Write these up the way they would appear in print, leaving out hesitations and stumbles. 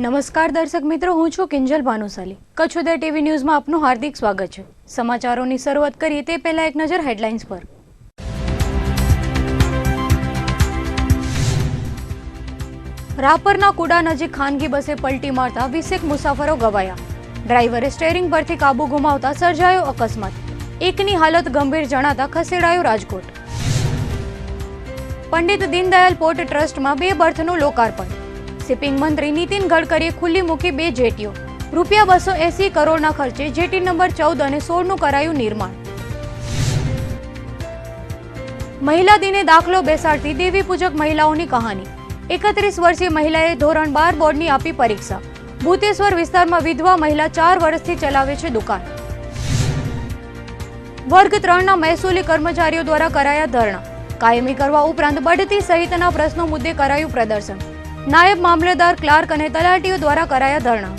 નમસ્કાર દર્શક મિત્રો, હું છું કિંજલ ભાનુશાલી। કચ્છ ઉદય ટીવી ન્યૂઝમાં આપનું હાર્દિક સ્વાગત છે। સમાચારોની શરૂઆત કરીએ તે પહેલા એક નજર હેડલાઇન્સ પર। રાપરના કુડા નજીક ખાનગી બસે પલટી મારતા 20 મુસાફરો ઘવાયા। ડ્રાઈવરે સ્ટીયરિંગ પરથી કાબુ ગુમાવતા સર્જાયો અકસ્માત। એકની હાલત ગંભીર જણાતા ખસેડાયો રાજકોટ। પંડિત દીનદયાલ પોર્ટ ટ્રસ્ટમાં 2 બર્થનું લોકાર્પણ। શિપિંગ મંત્રી નીતિન ગડકરીએ ખુલ્લી મૂકી 2 જેટીઓ। ₹280 કરોડના ખર્ચે જેટી નંબર 14 અને 16 નું કરાયું નિર્માણ। મહિલા દિને દાખલો બેસાડતી દેવી પૂજક મહિલાઓની કહાની। 31 વર્ષીય મહિલાએ ધોરણ 12 બોર્ડની આપી પરીક્ષા। ભૂતેશ્વર વિસ્તારમાં વિધવા મહિલા 4 વર્ષથી ચલાવે છે દુકાન। વર્ગ 3ના મહેસૂલી કર્મચારીઓ દ્વારા કરાયા ધરણા। કાયમી કરવા ઉપરાંત બઢતી સહિતના પ્રશ્નો મુદ્દે કરાયું પ્રદર્શન। નાયબ મામલેદાર, ક્લાર્ક અને તલાટીઓ દ્વારા કરાયા ધરણા।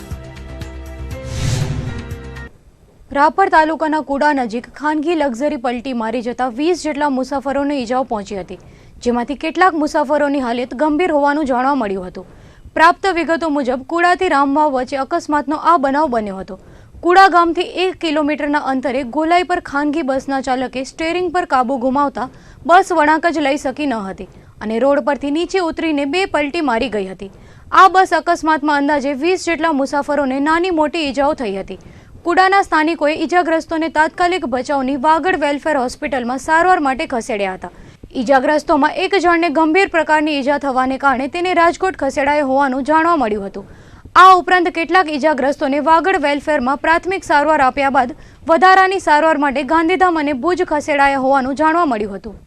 રાપર તાલુકાના કુડા નજીક ખાનગી લક્ઝરી પલટી મારી જતા 20 જેટલા મુસાફરોને ઈજાઓ પહોંચી હતી, જેમાંથી કેટલાક મુસાફરોની હાલત ગંભીર હોવાનું જાણવા મળ્યું હતું। પ્રાપ્ત વિગતો મુજબ કુડાથી રામવાવ વચ્ચે અકસ્માતનો આ બનાવ બન્યો હતો। કુડા ગામથી 1 કિલોમીટરના અંતરે ગોલાઈ પર ખાનગી બસના ચાલકે સ્ટીયરિંગ પર કાબુ ગુમાવતા બસ વળાંક જ લઈ શકી ન હતી અને રોડ પરથી નીચે ઉતરીને 2 પલટી મારી ગઈ હતી। આ બસ અકસ્માતમાં અંદાજે 20 જેટલા મુસાફરોને નાની મોટી ઈજાઓ થઈ હતી। કુડાના સ્થાનિકોએ ઈજાગ્રસ્તોને તાત્કાલિક ભચાઉની વાગડ વેલફેર હોસ્પિટલમાં સારવાર માટે ખસેડ્યા હતા। ઈજાગ્રસ્તોમાં એક જણને ગંભીર પ્રકારની ઈજા થવાને કારણે તેને રાજકોટ ખસેડાયો હોવાનું જાણવા મળ્યું હતું। આ ઉપરાંત કેટલાક ઈજાગ્રસ્તોને વાગડ વેલફેરમાં પ્રાથમિક સારવાર આપ્યા બાદ વધારાની સારવાર માટે ગાંધીધામ અને ભુજ ખસેડાયા હોવાનું જાણવા મળ્યું હતું।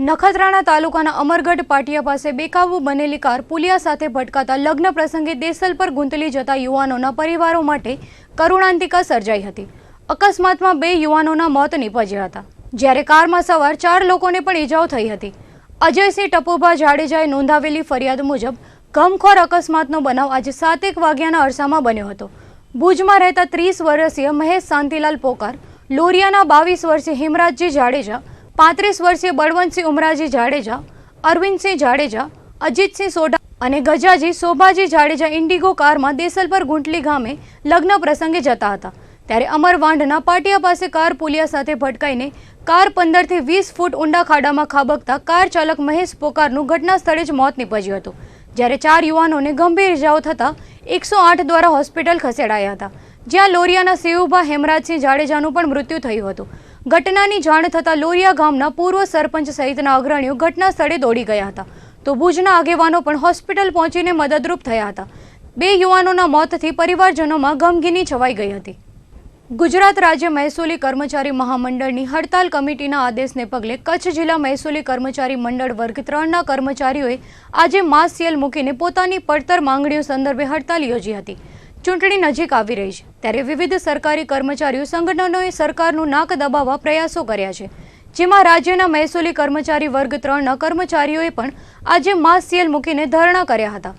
નખત્રાણા તાલુકાના અમરગઢ પાટિયા પાસે બેકાબુ બનેલી કાર પુલિયા સાથે ભટકાતા લગ્ન પ્રસંગે દેસલ પર ગુંતલી જતા યુવાનોના પરિવારો માટે કરુણાંતિકા સર્જાઈ હતી। અકસ્માતમાં 2 યુવાનોના મોત નીપજ્યા હતા, જ્યારે કારમાં સવાર 4 લોકોને પણ ઈજાઓ થઈ હતી। અજયસિંહ ટપુભા જાડેજાએ નોંધાવેલી ફરિયાદ મુજબ ગમખોર અકસ્માતનો બનાવ આજે 7:01 વાગ્યાના અરસામાં બન્યો હતો। ભુજમાં રહેતા 30 વર્ષીય મહેશ શાંતિલાલ પોકાર, લોરિયાના 22 વર્ષીય હિમરાજજી જાડેજા, 35 વર્ષીય બળવંતસિંહ ઉમરાજી જાડેજા, અરવિંદસિંહ જાડેજા, અજીતસિંહ સોઢા અને ગજાજી શોભાજી જાડેજા ઇન્ડિગો કારમાં દેસલ પર ગુંટલી ગામે લગ્ન પ્રસંગે જતા હતા, ત્યારે અમરવાંઢના પાટિયા પાસે કાર પુલિયા સાથે ભટકાઈને કાર 15 થી 20 ફૂટ ઊંડા ખાડામાં ખાબકતા કાર ચાલક મહેશ પોકારનું ઘટના સ્થળે જ મોત નીપજ્યું હતું, જ્યારે 4 યુવાનોને ગંભીર ઇજાઓ થતાં 108 દ્વારા હોસ્પિટલ ખસેડાયા હતા, જ્યાં લોરિયાના શિવભા હેમરાજસિંહ જાડેજાનું પણ મૃત્યુ થયું હતું। ઘટનાની જાણ થતાં લોરિયા ગામના પૂર્વ સરપંચ સહિતના અગ્રણીઓ ઘટના સ્થળે દોડી ગયા હતા, તો ભુજના આગેવાનો પણ હોસ્પિટલ પહોંચીને મદદરૂપ થયા હતા। 2 યુવાનોના મોતથી પરિવારજનોમાં ગમગીની છવાઈ ગઈ હતી। ગુજરાત રાજ્ય મહેસૂલી કર્મચારી મહામંડળની હડતાલ કમિટીના આદેશને પગલે કચ્છ જિલ્લા મહેસૂલી કર્મચારી મંડળ વર્ગ 3ના કર્મચારીઓએ આજે માસ સેલ મૂકીને પોતાની પડતર માંગણીઓ સંદર્ભે હડતાલ યોજી હતી। ચૂંટણી નજીક આવી રહી છે, ત્યારે વિવિધ સરકારી કર્મચારીઓ સંગઠનોએ સરકારનું નાક દબાવવા પ્રયાસો કર્યા છે, જેમાં રાજ્યના મહેસૂલી કર્મચારી વર્ગ 3ના કર્મચારીઓએ પણ આજે માસ સેલ મૂકીને ધરણા કર્યા હતા,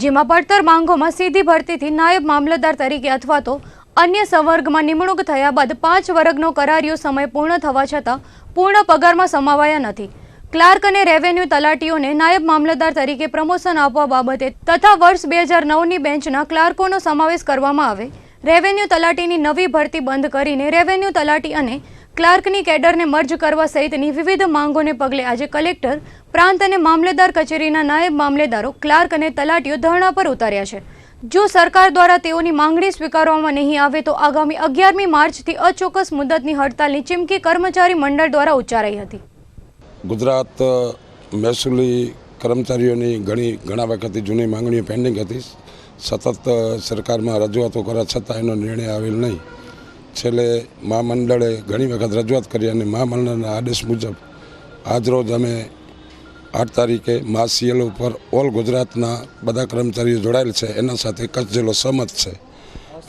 જેમાં પડતર માંગોમાં સીધી ભરતીથી નાયબ મામલતદાર તરીકે અથવા તો અન્ય સંવર્ગમાં નિમણૂક થયા બાદ 5 વર્ગનો કરારિયો સમય પૂર્ણ થવા છતાં પૂર્ણ પગારમાં સમાવાયા નથી। ક્લાર્ક અને રેવન્યુ તલાટીઓને નાયબ મામલતદાર તરીકે પ્રમોશન આપવા બાબતે તથા વર્ષ 2009ની બેન્ચના ક્લાર્કોનો સમાવેશ કરવામાં આવે, રેવન્યુ તલાટીની નવી ભરતી બંધ કરીને રેવન્યુ તલાટી અને ક્લાર્કની કેડરને મર્જ કરવા સહિતની વિવિધ માંગોને પગલે આજે કલેક્ટર, પ્રાંત અને મામલેદાર કચેરીના નાયબ મામલેદારો, ક્લાર્ક અને તલાટીઓ ધરણા પર ઉતર્યા છે। જો સરકાર દ્વારા તેઓની માંગણી સ્વીકારવામાં નહીં આવે તો આગામી 11મી માર્ચથી અચોક્કસ મુદતની હડતાલની ચીમકી કર્મચારી મંડળ દ્વારા ઉચ્ચારાઈ હતી। ગુજરાત મહેસૂલી કર્મચારીઓની ઘણા વખતથી જૂની માંગણીઓ પેન્ડિંગ હતી। સતત સરકારમાં રજૂઆતો કરવા છતાં એનો નિર્ણય આવેલ નહીં। છેલ્લે મહામંડળે ઘણી વખત રજૂઆત કરી અને મહામંડળના આદેશ મુજબ આજરોજ અમે 8 તારીખે માસ સીએલ ઉપર ઓલ ગુજરાતના બધા કર્મચારીઓ જોડાયેલ છે, એના સાથે કચ્છ જિલ્લો સહમત છે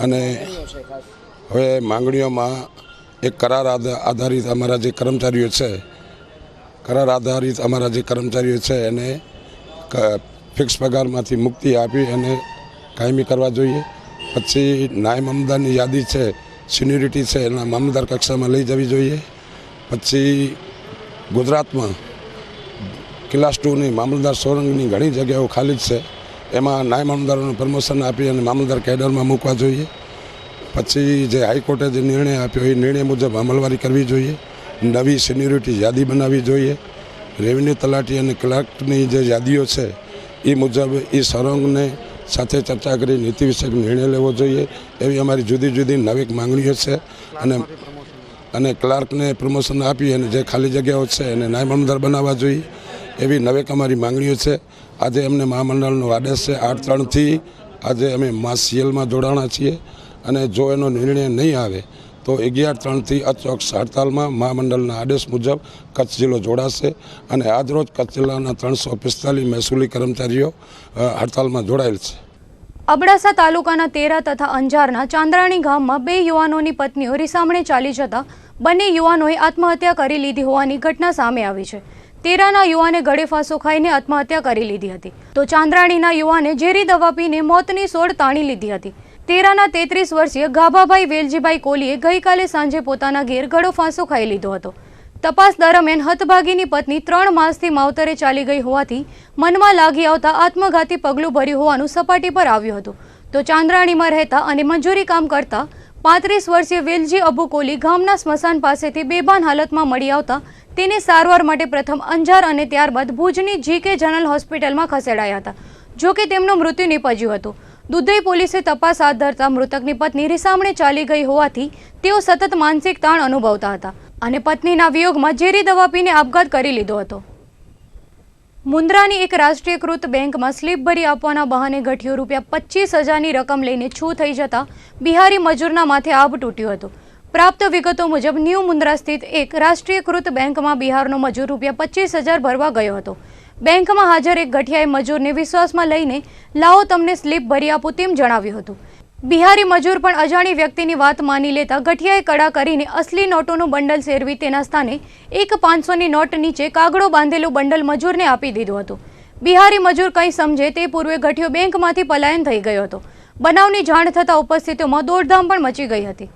અને હવે માંગણીઓમાં એક કરાર આધારિત અમારા જે કર્મચારીઓ છે એને ફિક્સ પગારમાંથી મુક્તિ આપી અને કાયમી કરવા જોઈએ। પછી નાયબ મામલતદારની યાદી છે, સિનિયરિટી છે, એના મામલતદાર કક્ષામાં લઈ જવી જોઈએ। પછી ગુજરાતમાં ક્લાસ 2ની મામલતદાર સોરંગની ઘણી જગ્યાઓ ખાલી જ છે, એમાં નાયબ મામલતદારોને પ્રમોશન આપી અને મામલતદાર કેડરમાં મૂકવા જોઈએ. પછી જે હાઈકોર્ટે જે નિર્ણય આપ્યો એ નિર્ણય મુજબ અમલવારી કરવી જોઈએ. નવી સિનિયોરિટી યાદી બનાવવી જોઈએ. રેવન્યુ તલાટી અને ક્લાર્કની જે યાદીઓ છે એ મુજબ એ સર્વાંગને સાથે ચર્ચા કરી નીતિ વિષયક નિર્ણય લેવો જોઈએ. એવી અમારી જુદી જુદી નવી માંગણીઓ છે. અને ક્લાર્કને પ્રમોશન આપી અને જે ખાલી જગ્યાઓ છે એને નાયબ મામલતદાર બનાવવા જોઈએ. એવી નવેક અમારી માંગણીઓ છે. આજે અમને મહામંડળનો આદેશ છે 8-3થી આજે અમે CLમાં જોડાણા છીએ. અને જો એનો નિર્ણય નહીં આવે તો 11-3થી અચોક્કસ હડતાલમાં મહામંડળના આદેશ મુજબ કચ્છ જિલ્લો જોડાશે. અને આજરોજ કચ્છ જિલ્લાના 345 મહેસૂલી કર્મચારીઓ હડતાલમાં જોડાયેલ છે. અબડાસા તાલુકાના તેરા તથા અંજારના ચાંદ્રાણી ગામમાં 2 યુવાનોની પત્નીઓ રીસામણે ચાલી જતા બંને યુવાનોએ આત્મહત્યા કરી લીધી હોવાની ઘટના સામે આવી છે. તેરાના યુવાને ગળે ફાંસો ખાઈને આત્મહત્યા કરી લીધી હતી, તો ચાંદ્રાણીના યુવાને ઝેરી દવા પીને મોતની સોડ તાણી લીધી હતી. તેરાના 33 વર્ષીય ગાભાભાઈ વેલજીભાઈ કોલીએ ગઈકાલે સાંજે પોતાના ઘેર ગળો ફાંસો ખાઈ લીધો હતો. તપાસ દરમિયાન હતભાગીની પત્ની 3 માસથી માવતરે ચાલી ગઈ હોવાથી મનમાં લાગી આવતા આત્મઘાતી પગલું ભર્યું હોવાનું સપાટી પર આવ્યું હતું. તો ચાંદ્રાણીમાં રહેતા અને મજૂરી કામ કરતા 35 વર્ષીય વેલજી અબુ કોલી ગામના સ્મશાન પાસેથી બેભાન હાલતમાં મળી આવતા તેને સારવાર માટે પ્રથમ અંજાર અને ત્યારબાદ ભુજની GK જનરલ હોસ્પિટલમાં ખસેડાયા હતા. જોકે તેમનું મૃત્યુ નિપજ્યું હતું. દુધઈ પોલીસે તપાસ હાથ ધરતા મૃતકની પત્ની રીસામણે ચાલી ગઈ હોવાથી તેઓ સતત માનસિક તાણ અનુભવતા હતા અને પત્નીના વિયોગમાં ઝેરી દવા પીને આપઘાત કરી લીધો હતો. મુન્દ્રાની એક રાષ્ટ્રીયકૃત બેંકમાં સ્લીપ ભરી આપવાના બહાને ગઠિયો ₹25,000ની રકમ લઈને છૂ થઈ જતા બિહારી મજૂરના માથે આભ તૂટ્યું હતું. પ્રાપ્ત વિગતો મુજબ ન્યૂ મુન્દ્રા સ્થિત એક રાષ્ટ્રીયકૃત બેંકમાં બિહારનો મજૂર ₹25,000 ભરવા ગયો હતો. બેંકમાં હાજર એક ગઠિયાએ મજૂરને વિશ્વાસમાં લઈને લાવો તમને સ્લીપ ભરી આપું તેમ જણાવ્યું હતું. બિહારી મજૂર પણ અજાણી વ્યક્તિની વાત માની લેતા ગઠિયાએ કડા કરીને અસલી નોટોનું બંડલ સેરવી તેના સ્થાને એક 500ની નોટ નીચે કાગડો બાંધેલું બંડલ મજૂરને આપી દીધું હતું. બિહારી મજૂર કંઈ સમજે તે પૂર્વે ગઠિયો બેંકમાંથી પલાયન થઈ ગયો હતો. બનાવની જાણ થતાં ઉપસ્થિતોમાં દોડધામ પણ મચી ગઈ હતી.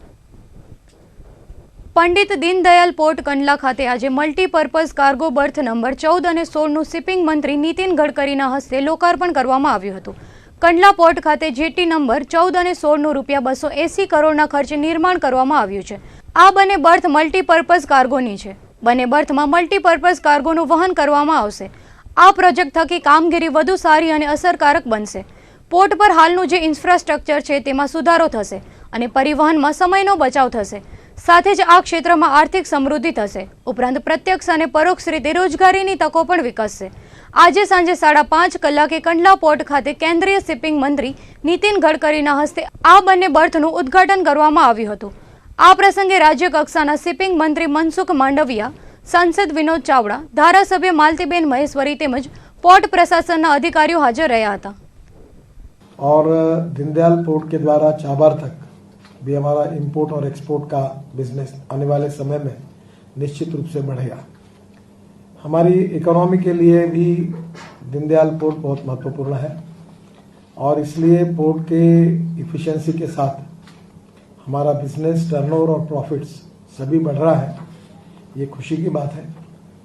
પંડિત દીનદયાલ પોર્ટ કંડલા ખાતે આજે મલ્ટીપર્પઝ કાર્ગો બર્થ નંબર 14 અને 16નું શિપિંગ મંત્રી નીતિન ગડકરીના હસ્તે લોકાર્પણ કરવામાં આવ્યું હતું. કંડલા પોર્ટ ખાતે જેટી નંબર 14 અને 16નું ₹280 કરોડના ખર્ચે નિર્માણ કરવામાં આવ્યું છે. આ બંને બર્થ મલ્ટીપર્પઝ કાર્ગોની છે. બંને બર્થમાં મલ્ટીપર્પઝ કાર્ગોનું વહન કરવામાં આવશે. આ પ્રોજેક્ટ થકી કામગીરી વધુ સારી અને અસરકારક બનશે. પોર્ટ પર હાલનું જે ઇન્ફ્રાસ્ટ્રક્ચર છે તેમાં સુધારો થશે અને પરિવહનમાં સમયનો બચાવ થશે. સાથે જ આ ક્ષેત્રમાં આર્થિક સમૃદ્ધિ થશે. ઉપરાંત પ્રત્યક્ષ અને પરોક્ષ રીતે રોજગારીની તકો પણ વિકસશે. આજે સાંજે 5:30 કલાકે કંડલા પોર્ટ ખાતે કેન્દ્રીય શિપિંગ મંત્રી નીતિન ગડકરીના હસ્તે આ બંને બર્થનું ઉદ્ઘાટન કરવામાં આવ્યું હતું. આ પ્રસંગે રાજ્ય કક્ષાના શિપિંગ મંત્રી મનસુખ માંડવિયા, સાંસદ વિનોદ ચાવડા, ધારાસભ્ય માલતીબેન મહેશ્વરી તેમજ પોર્ટ પ્રશાસનના અધિકારીઓ હાજર રહ્યા હતા. और दीनदयाल पोर्ट के द्वारा चाबार तक भी हमारा इंपोर्ट और एक्सपोर्ट का बिजनेस आने वाले समय में निश्चित रूप से बढ़ेगा. हमारी इकोनॉमी के लिए भी दीनदयाल पोर्ट बहुत महत्वपूर्ण है और इसलिए पोर्ट के इफिशिएंसी के साथ हमारा बिजनेस टर्नओवर और प्रॉफिट्स सभी बढ़ रहा है. ये खुशी की बात है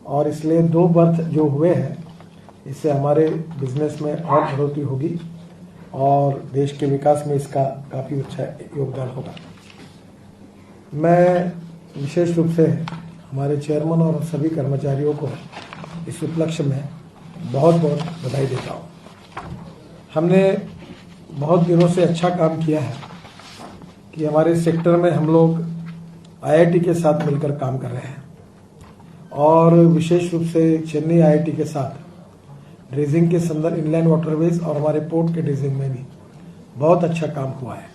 और इसलिए 2 बर्थ जो हुए हैं इससे हमारे बिजनेस में और बढ़ोतरी होगी और देश के विकास में इसका काफ़ी अच्छा योगदान होगा. मैं विशेष रूप से हमारे चेयरमैन और सभी कर्मचारियों को इस उपलक्ष्य में बहुत बहुत बधाई देता हूँ. हमने बहुत दिनों से अच्छा काम किया है कि हमारे सेक्टर में हम लोग IIT के साथ मिलकर काम कर रहे हैं और विशेष रूप से चेन्नई IIT के साथ ड्रेजिंग के संदर्भ इनलैंड वाटरवेज और हमारे पोर्ट के ड्रेजिंग में भी बहुत अच्छा काम हुआ है.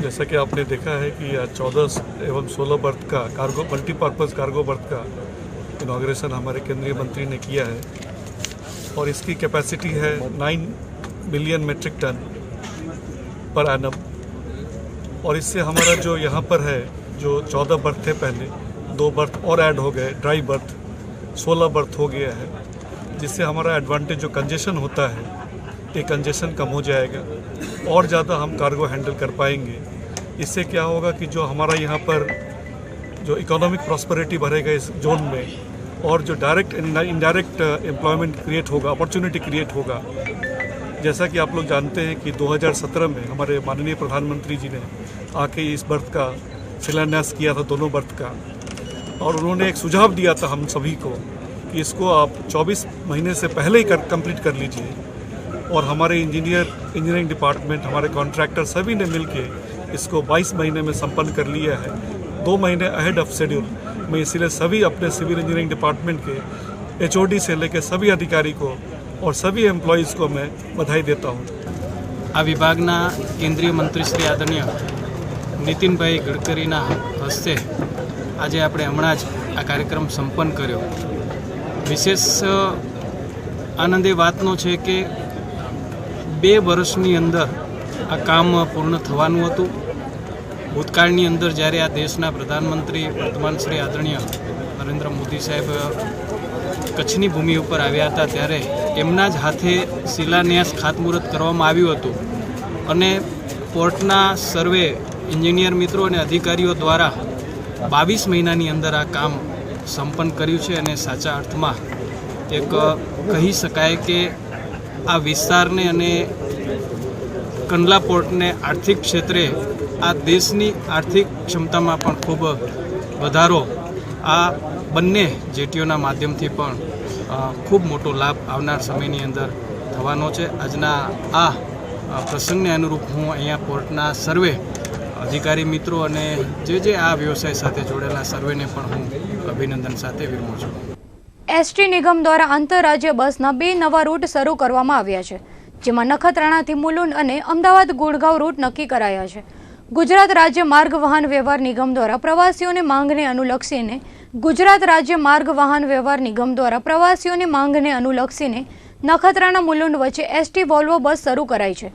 जैसा कि आपने देखा है कि 14 एवं 16 बर्थ का कार्गो मल्टीपर्पज़ कार्गो बर्थ का इनॉग्रेशन हमारे केंद्रीय मंत्री ने किया है और इसकी कैपेसिटी है 9 million metric ton per annum और इससे हमारा जो यहाँ पर है जो 14 बर्थ थे पहले 2 बर्थ और ऐड हो गए, ड्राई बर्थ 16 बर्थ हो गया है, जिससे हमारा एडवांटेज जो कंजेशन होता है ये कंजेशन कम हो जाएगा और ज़्यादा हम कार्गो हैंडल कर पाएंगे. इससे क्या होगा कि जो हमारा यहाँ पर जो इकोनॉमिक प्रॉस्पेरिटी बढ़ेगा इस जोन में और जो डायरेक्ट इनडायरेक्ट एम्प्लॉयमेंट क्रिएट होगा, अपॉर्चुनिटी क्रिएट होगा जैसा कि आप लोग जानते हैं कि 2017 में हमारे माननीय प्रधानमंत्री जी ने आके इस बर्थ का शिलान्यास किया था, दोनों बर्थ का, और उन्होंने एक सुझाव दिया था हम सभी को कि इसको आप 24 महीने से पहले ही कंप्लीट कर लीजिए। और हमारे इंजीनियरिंग डिपार्टमेंट, हमारे कॉन्ट्रैक्टर सभी ने मिलके इसको 22 महीने में संपन्न कर लिया है, 2 महीने अहेड ऑफ शेड्यूल। मैं इसीलिए सभी अपने सिविल इंजीनियरिंग डिपार्टमेंट के HOD से लेकर सभी अधिकारी को और सभी एम्प्लॉयज़ को मैं बधाई देता हूँ। આ વિભાગના કેન્દ્રીય મંત્રી શ્રી આદરણીય નીતિનભાઈ ગડકરીના હસ્તે આજે આપણે હમણાં જ આ કાર્યક્રમ સંપન્ન કર્યો। વિશેષ આનંદ એ વાતનો છે કે 2 વર્ષની અંદર આ કામ પૂર્ણ થવાનું હતું। ભૂતકાળની અંદર જ્યારે આ દેશના પ્રધાનમંત્રી વર્તમાન શ્રી આદરણીય નરેન્દ્ર મોદી સાહેબ કચ્છની ભૂમિ ઉપર આવ્યા હતા ત્યારે એમના જ હાથે શિલાન્યાસ ખાતમુહૂર્ત કરવામાં આવ્યું હતું અને પોર્ટના સર્વે એન્જિનિયર મિત્રો અને અધિકારીઓ દ્વારા 22 મહિનાની અંદર આ કામ સંપન્ન કર્યું છે અને સાચા અર્થમાં એક કહી શકાય કે આ વિસ્તારને અને કંડલા પોર્ટને આર્થિક ક્ષેત્રે આ દેશની આર્થિક ક્ષમતામાં પણ ખૂબ વધારો આ બંને જેટીઓના માધ્યમથી પણ ખૂબ મોટો લાભ આવનાર સમયની અંદર થવાનો છે। આજના આ પ્રસંગને અનુરૂપ હું અહીંયા પોર્ટના સર્વે અધિકારી મિત્રો અને જે આ વ્યવસાય સાથે જોડેલા સર્વેને પણ હું અભિનંદન સાથે વિરમું છું। એસટી નિગમ દ્વારા આંતરરાજ્ય બસના 2 નવા રૂટ શરૂ કરવામાં આવ્યા છે, જેમાં નખત્રાણાથી મુલુંડ અને અમદાવાદ ગુડગાંવ રૂટ નક્કી કરાયા છે। ગુજરાત રાજ્ય માર્ગ વાહન વ્યવહાર નિગમ દ્વારા પ્રવાસીઓની માંગને અનુલક્ષીને નખત્રાણા મુલુંડ વચ્ચે એસટી વોલ્વો બસ શરૂ કરાઈ છે,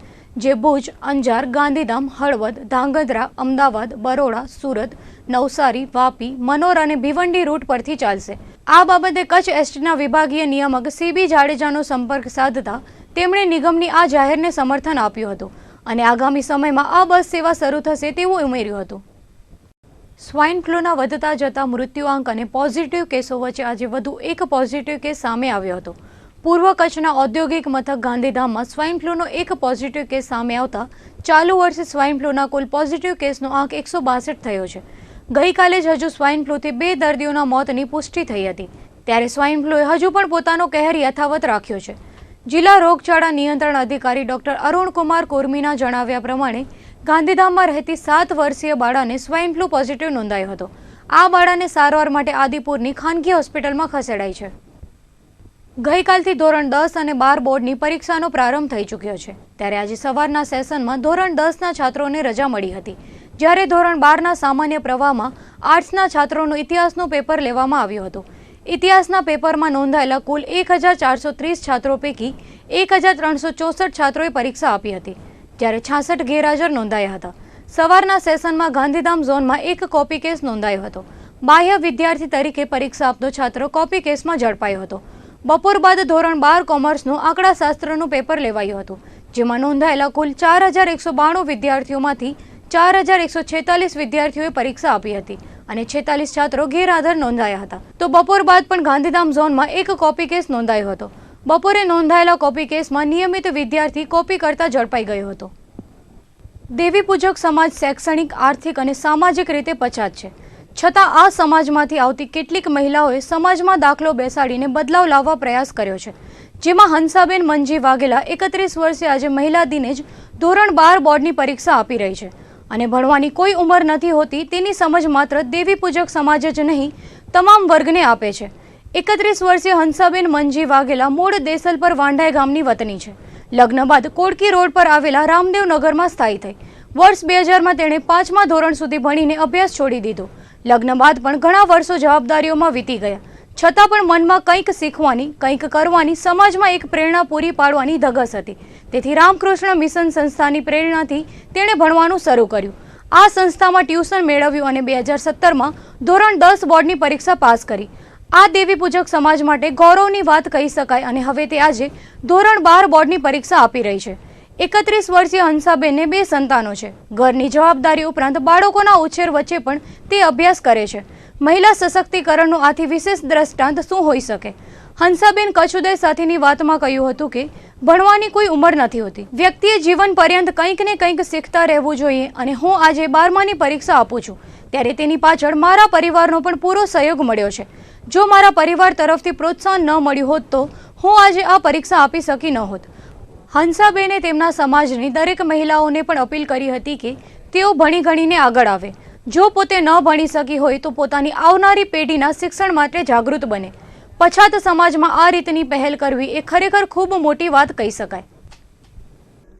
જે ભુજ, અંજાર, ગાંધીધામ, હળવદ, ધાંગધ્રા, અમદાવાદ, બરોડા, સુરત, નવસારી, વાપી, મનોર અને ભિવંડી રૂટ પરથી ચાલશે। આ બાબતે કચ્છ એસટીના વિભાગીય નિયામક CB જાડેજાનો સંપર્ક સાધતા તેમણે નિગમની આ જાહેરને સમર્થન આપ્યું હતું અને આગામી સમયમાં આ બસ સેવા શરૂ થશે તેવું ઉમેર્યું હતું। સ્વાઇન ફ્લૂના વધતા જતા મૃત્યુઆંક અને પોઝિટિવ કેસો વચ્ચે આજે વધુ એક પોઝિટિવ કેસ સામે આવ્યો હતો। પૂર્વ કચ્છના ઔદ્યોગિક મથક ગાંધીધામમાં સ્વાઇન ફ્લૂનો એક પોઝિટિવ કેસ સામે આવતા ચાલુ વર્ષે સ્વાઇન ફ્લૂના કુલ પોઝિટિવ કેસનો આંક 162 થયો છે। ગઈકાલે જ હજુ સ્વાઇન ફ્લૂથી 2 દર્દીઓના મોતની પુષ્ટિ થઈ હતી, ત્યારે સ્વાઇન ફ્લૂએ હજુ પણ પોતાનો કહેર યથાવત રાખ્યો છે। જિલ્લા રોગચાળા નિયંત્રણ અધિકારી ડોક્ટર અરુણકુમાર કુર્મીના જણાવ્યા પ્રમાણે ગાંધીધામમાં રહેતી 7 વર્ષીય બાળાને સ્વાઇન ફ્લૂ પોઝિટિવ નોંધાયો હતો। આ બાળાને સારવાર માટે આદિપુરની ખાનગી હોસ્પિટલમાં ખસેડાઈ છે। ગઈકાલથી ધોરણ 10 અને 12 બોર્ડની પરીક્ષાનો પ્રારંભ થઈ ચૂક્યો છે, ત્યારે આજે સવારના સેશનમાં ધોરણ 10ના છાત્રોને રજા મળી હતી, જ્યારે ધોરણ 12ના સામાન્ય પ્રવાહમાં આર્ટ્સના છાત્રોનું ઇતિહાસનું પેપર લેવામાં આવ્યું હતું। ઇતિહાસના પેપરમાં નોંધાયેલા કુલ 1430 છાત્રો પૈકી 1364 છાત્રોએ પરીક્ષા આપી હતી, જ્યારે 66 ગેરહાજર નોંધાયા હતા। સવારના સેશનમાં ગાંધીધામ ઝોનમાં એક કોપી કેસ નોંધાયો હતો। બાહ્ય વિદ્યાર્થી તરીકે પરીક્ષા આપતો છાત્ર કોપી કેસમાં ઝડપાયો હતો। બપોર બાદ ધોરણ 12 કોમર્સનું આંકડાશાસ્ત્રનું પેપર લેવાયું હતું, જેમાં નોંધાયેલા કુલ 4192 વિદ્યાર્થીઓમાંથી 4146 વિદ્યાર્થીઓએ પરીક્ષા આપી હતી અને 46 છાત્રો ગેરહાજર નોંધાયા હતા। તો બપોર બાદ પણ ગાંધીધામ ઝોનમાં એક કોપી કેસ નોંધાયો હતો। બપોરે નોંધાયેલા કોપી કેસમાં નિયમિત વિદ્યાર્થી કોપી કરતા ઝડપાઈ ગયો હતો। દેવી પૂજક સમાજ શૈક્ષણિક, આર્થિક અને સામાજિક રીતે પછાત છે, છતાં આ સમાજમાંથી આવતી કેટલીક મહિલાઓએ સમાજમાં દાખલો બેસાડીને બદલાવ લાવવા પ્રયાસ કર્યો છે, જેમાં હંસાબેન મંજી વાઘેલા 31 વર્ષે આજે મહિલા દિને જ ધોરણ 12 બોર્ડની પરીક્ષા આપી રહી છે અને ભણવાની કોઈ ઉંમર નથી હોતી તેની સમજ માત્ર દેવી પૂજક સમાજ જ નહીં તમામ વર્ગને આપે છે। 31 વર્ષીય હંસાબેન મંજી વાઘેલા મૂળ દેસલપર વાંઢાઈ ગામની વતની છે। લગ્ન બાદ કોડકી રોડ પર આવેલા રામદેવ નગરમાં સ્થાયી થઈ। વર્ષ 2000માં તેણે 5મા ધોરણ સુધી ભણીને અભ્યાસ છોડી દીધો। લગ્ન બાદ પણ ઘણા વર્ષો જવાબદારીઓમાં વીતી ગયા, છતાં પણ મનમાં કંઈક શીખવાની, કંઈક કરવાની, સમાજમાં એક પ્રેરણા પૂરી પાડવાની ધગસ હતી। તેથી રામકૃષ્ણ મિશન સંસ્થાની પ્રેરણાથી તેણે ભણવાનું શરૂ કર્યું। આ સંસ્થામાં ટ્યુશન મેળવ્યું અને 2017માં ધોરણ 10 બોર્ડની પરીક્ષા પાસ કરી। આ દેવી પૂજક સમાજ માટે ગૌરવની વાત કહી શકાય અને હવે તે આજે ધોરણ 12 બોર્ડની પરીક્ષા આપી રહી છે। 31 વર્ષીય હંસાબેનને 2 સંતાનો છે। ઘરની જવાબદારી ઉપરાંત બાળકોના ઉછેર વચ્ચે પણ તે અભ્યાસ કરે છે। મહિલા સશક્તિકરણનું આથી વિશેષ દ્રષ્ટાંત શું હોઈ શકે? હંસાબેન કચ્છ ઉદય સાથેની વાતમાં કહ્યું હતું કે ભણવાની કોઈ ઉંમર નથી હોતી. વ્યક્તિએ જીવન પર્યંત કંઈક ને કંઈક શીખતા રહેવું જોઈએ અને હું આજે 12માની પરીક્ષા આપું છું ત્યારે તેની પાછળ મારા પરિવારનો પણ પૂરો સહયોગ મળ્યો છે. જો મારા પરિવાર તરફથી પ્રોત્સાહન ન મળ્યું હોત તો હું આજે આ પરીક્ષા આપી શકી ન હોત. હંસાબેને તેમના સમાજની દરેક મહિલાઓને પણ અપીલ કરી હતી કે તેઓ ભણી ગણીને આગળ આવે. જો પોતે ન ભણી શકી હોય તો પોતાની આવનારી પેઢીના શિક્ષણ માટે જાગૃત બને. પછાત સમાજમાં આ રીતની પહેલ કરવી એ ખરેખર ખૂબ મોટી વાત કહી શકાય.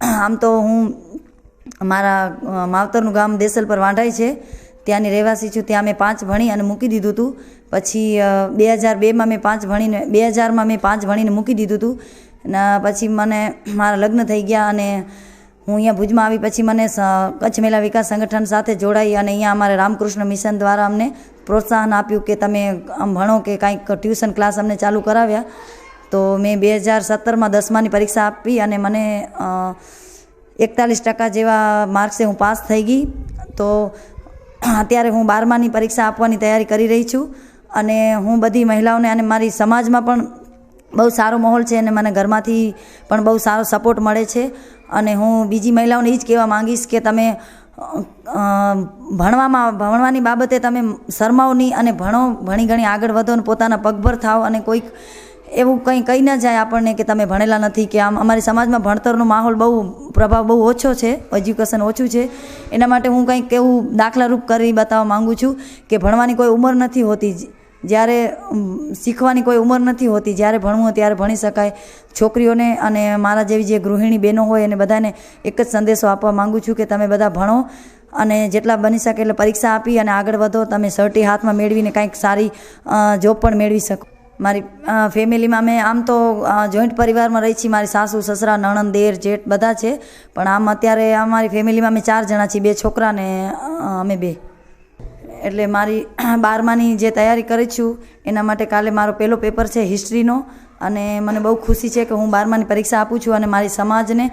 આમ તો હું મારા માવતરનું ગામ દેસલ પર વાંઢાઈ છે, ત્યાંની રહેવાસી છું. ત્યાં મેં 5 ભણી અને મૂકી દીધું હતું. પછી 2002માં મેં 5 ભણીને 2000માં મેં 5 ભણીને મૂકી દીધું હતું. અને પછી મને મારા લગ્ન થઈ ગયા અને હું અહીંયા ભુજમાં આવી. પછી મને કચ્છ મહિલા વિકાસ સંગઠન સાથે જોડાઈ અને અહીંયા અમારે રામકૃષ્ણ મિશન દ્વારા અમને પ્રોત્સાહન આપ્યું કે તમે આમ ભણો કે કાંઈક ટ્યુશન ક્લાસ અમને ચાલુ કરાવ્યા. તો મેં 2017માં 10માની પરીક્ષા આપી અને મને 41% જેવા માર્ક્સે હું પાસ થઈ ગઈ. તો અત્યારે હું 12માની પરીક્ષા આપવાની તૈયારી કરી રહી છું અને હું બધી મહિલાઓને અને મારી સમાજમાં પણ બહુ સારો માહોલ છે અને મને ઘરમાંથી પણ બહુ સારો સપોર્ટ મળે છે. અને હું બીજી મહિલાઓને એ જ કહેવા માંગીશ કે તમે ભણવાની બાબતે તમે શરમાઓ નહીં અને ભણી ગણી આગળ વધો અને પોતાના પગભર થાઓ. અને કોઈક એવું કંઈ કહી ન જાય આપણને કે તમે ભણેલા નથી કે આમ. અમારી સમાજમાં ભણતરનો માહોલ પ્રભાવ બહુ ઓછો છે, એજ્યુકેશન ઓછું છે. એના માટે હું કંઈક એવું દાખલારૂપ કરી બતાવવા માગું છું કે ભણવાની કોઈ ઉંમર નથી હોતી. જ્યારે શીખવાની કોઈ ઉંમર નથી હોતી. જ્યારે ભણવું હોય ત્યારે ભણી શકાય. છોકરીઓને અને મારા જેવી જે ગૃહિણી બહેનો હોય એને બધાને એક જ સંદેશો આપવા માગું છું કે તમે બધા ભણો અને જેટલા બની શકે એટલે પરીક્ષા આપી અને આગળ વધો. તમે સર્ટી હાથમાં મેળવીને કંઈક સારી જોબ પણ મેળવી શકો. મારી ફેમિલીમાં મેં આમ તો જોઈન્ટ પરિવારમાં રહી છીએ. મારી સાસુ સસરા નણંદ દેર જેઠ બધા છે. પણ આમ અત્યારે અમારી ફેમિલીમાં અમે 4 જણા છીએ, 2 છોકરા ને અમે 2. એટલે મારી 12માની જે તૈયારી કરી છું એના માટે કાલે મારો પહેલો પેપર છે હિસ્ટ્રીનો અને મને બહુ ખુશી છે કે હું 12માની પરીક્ષા આપું છું અને મારી સમાજને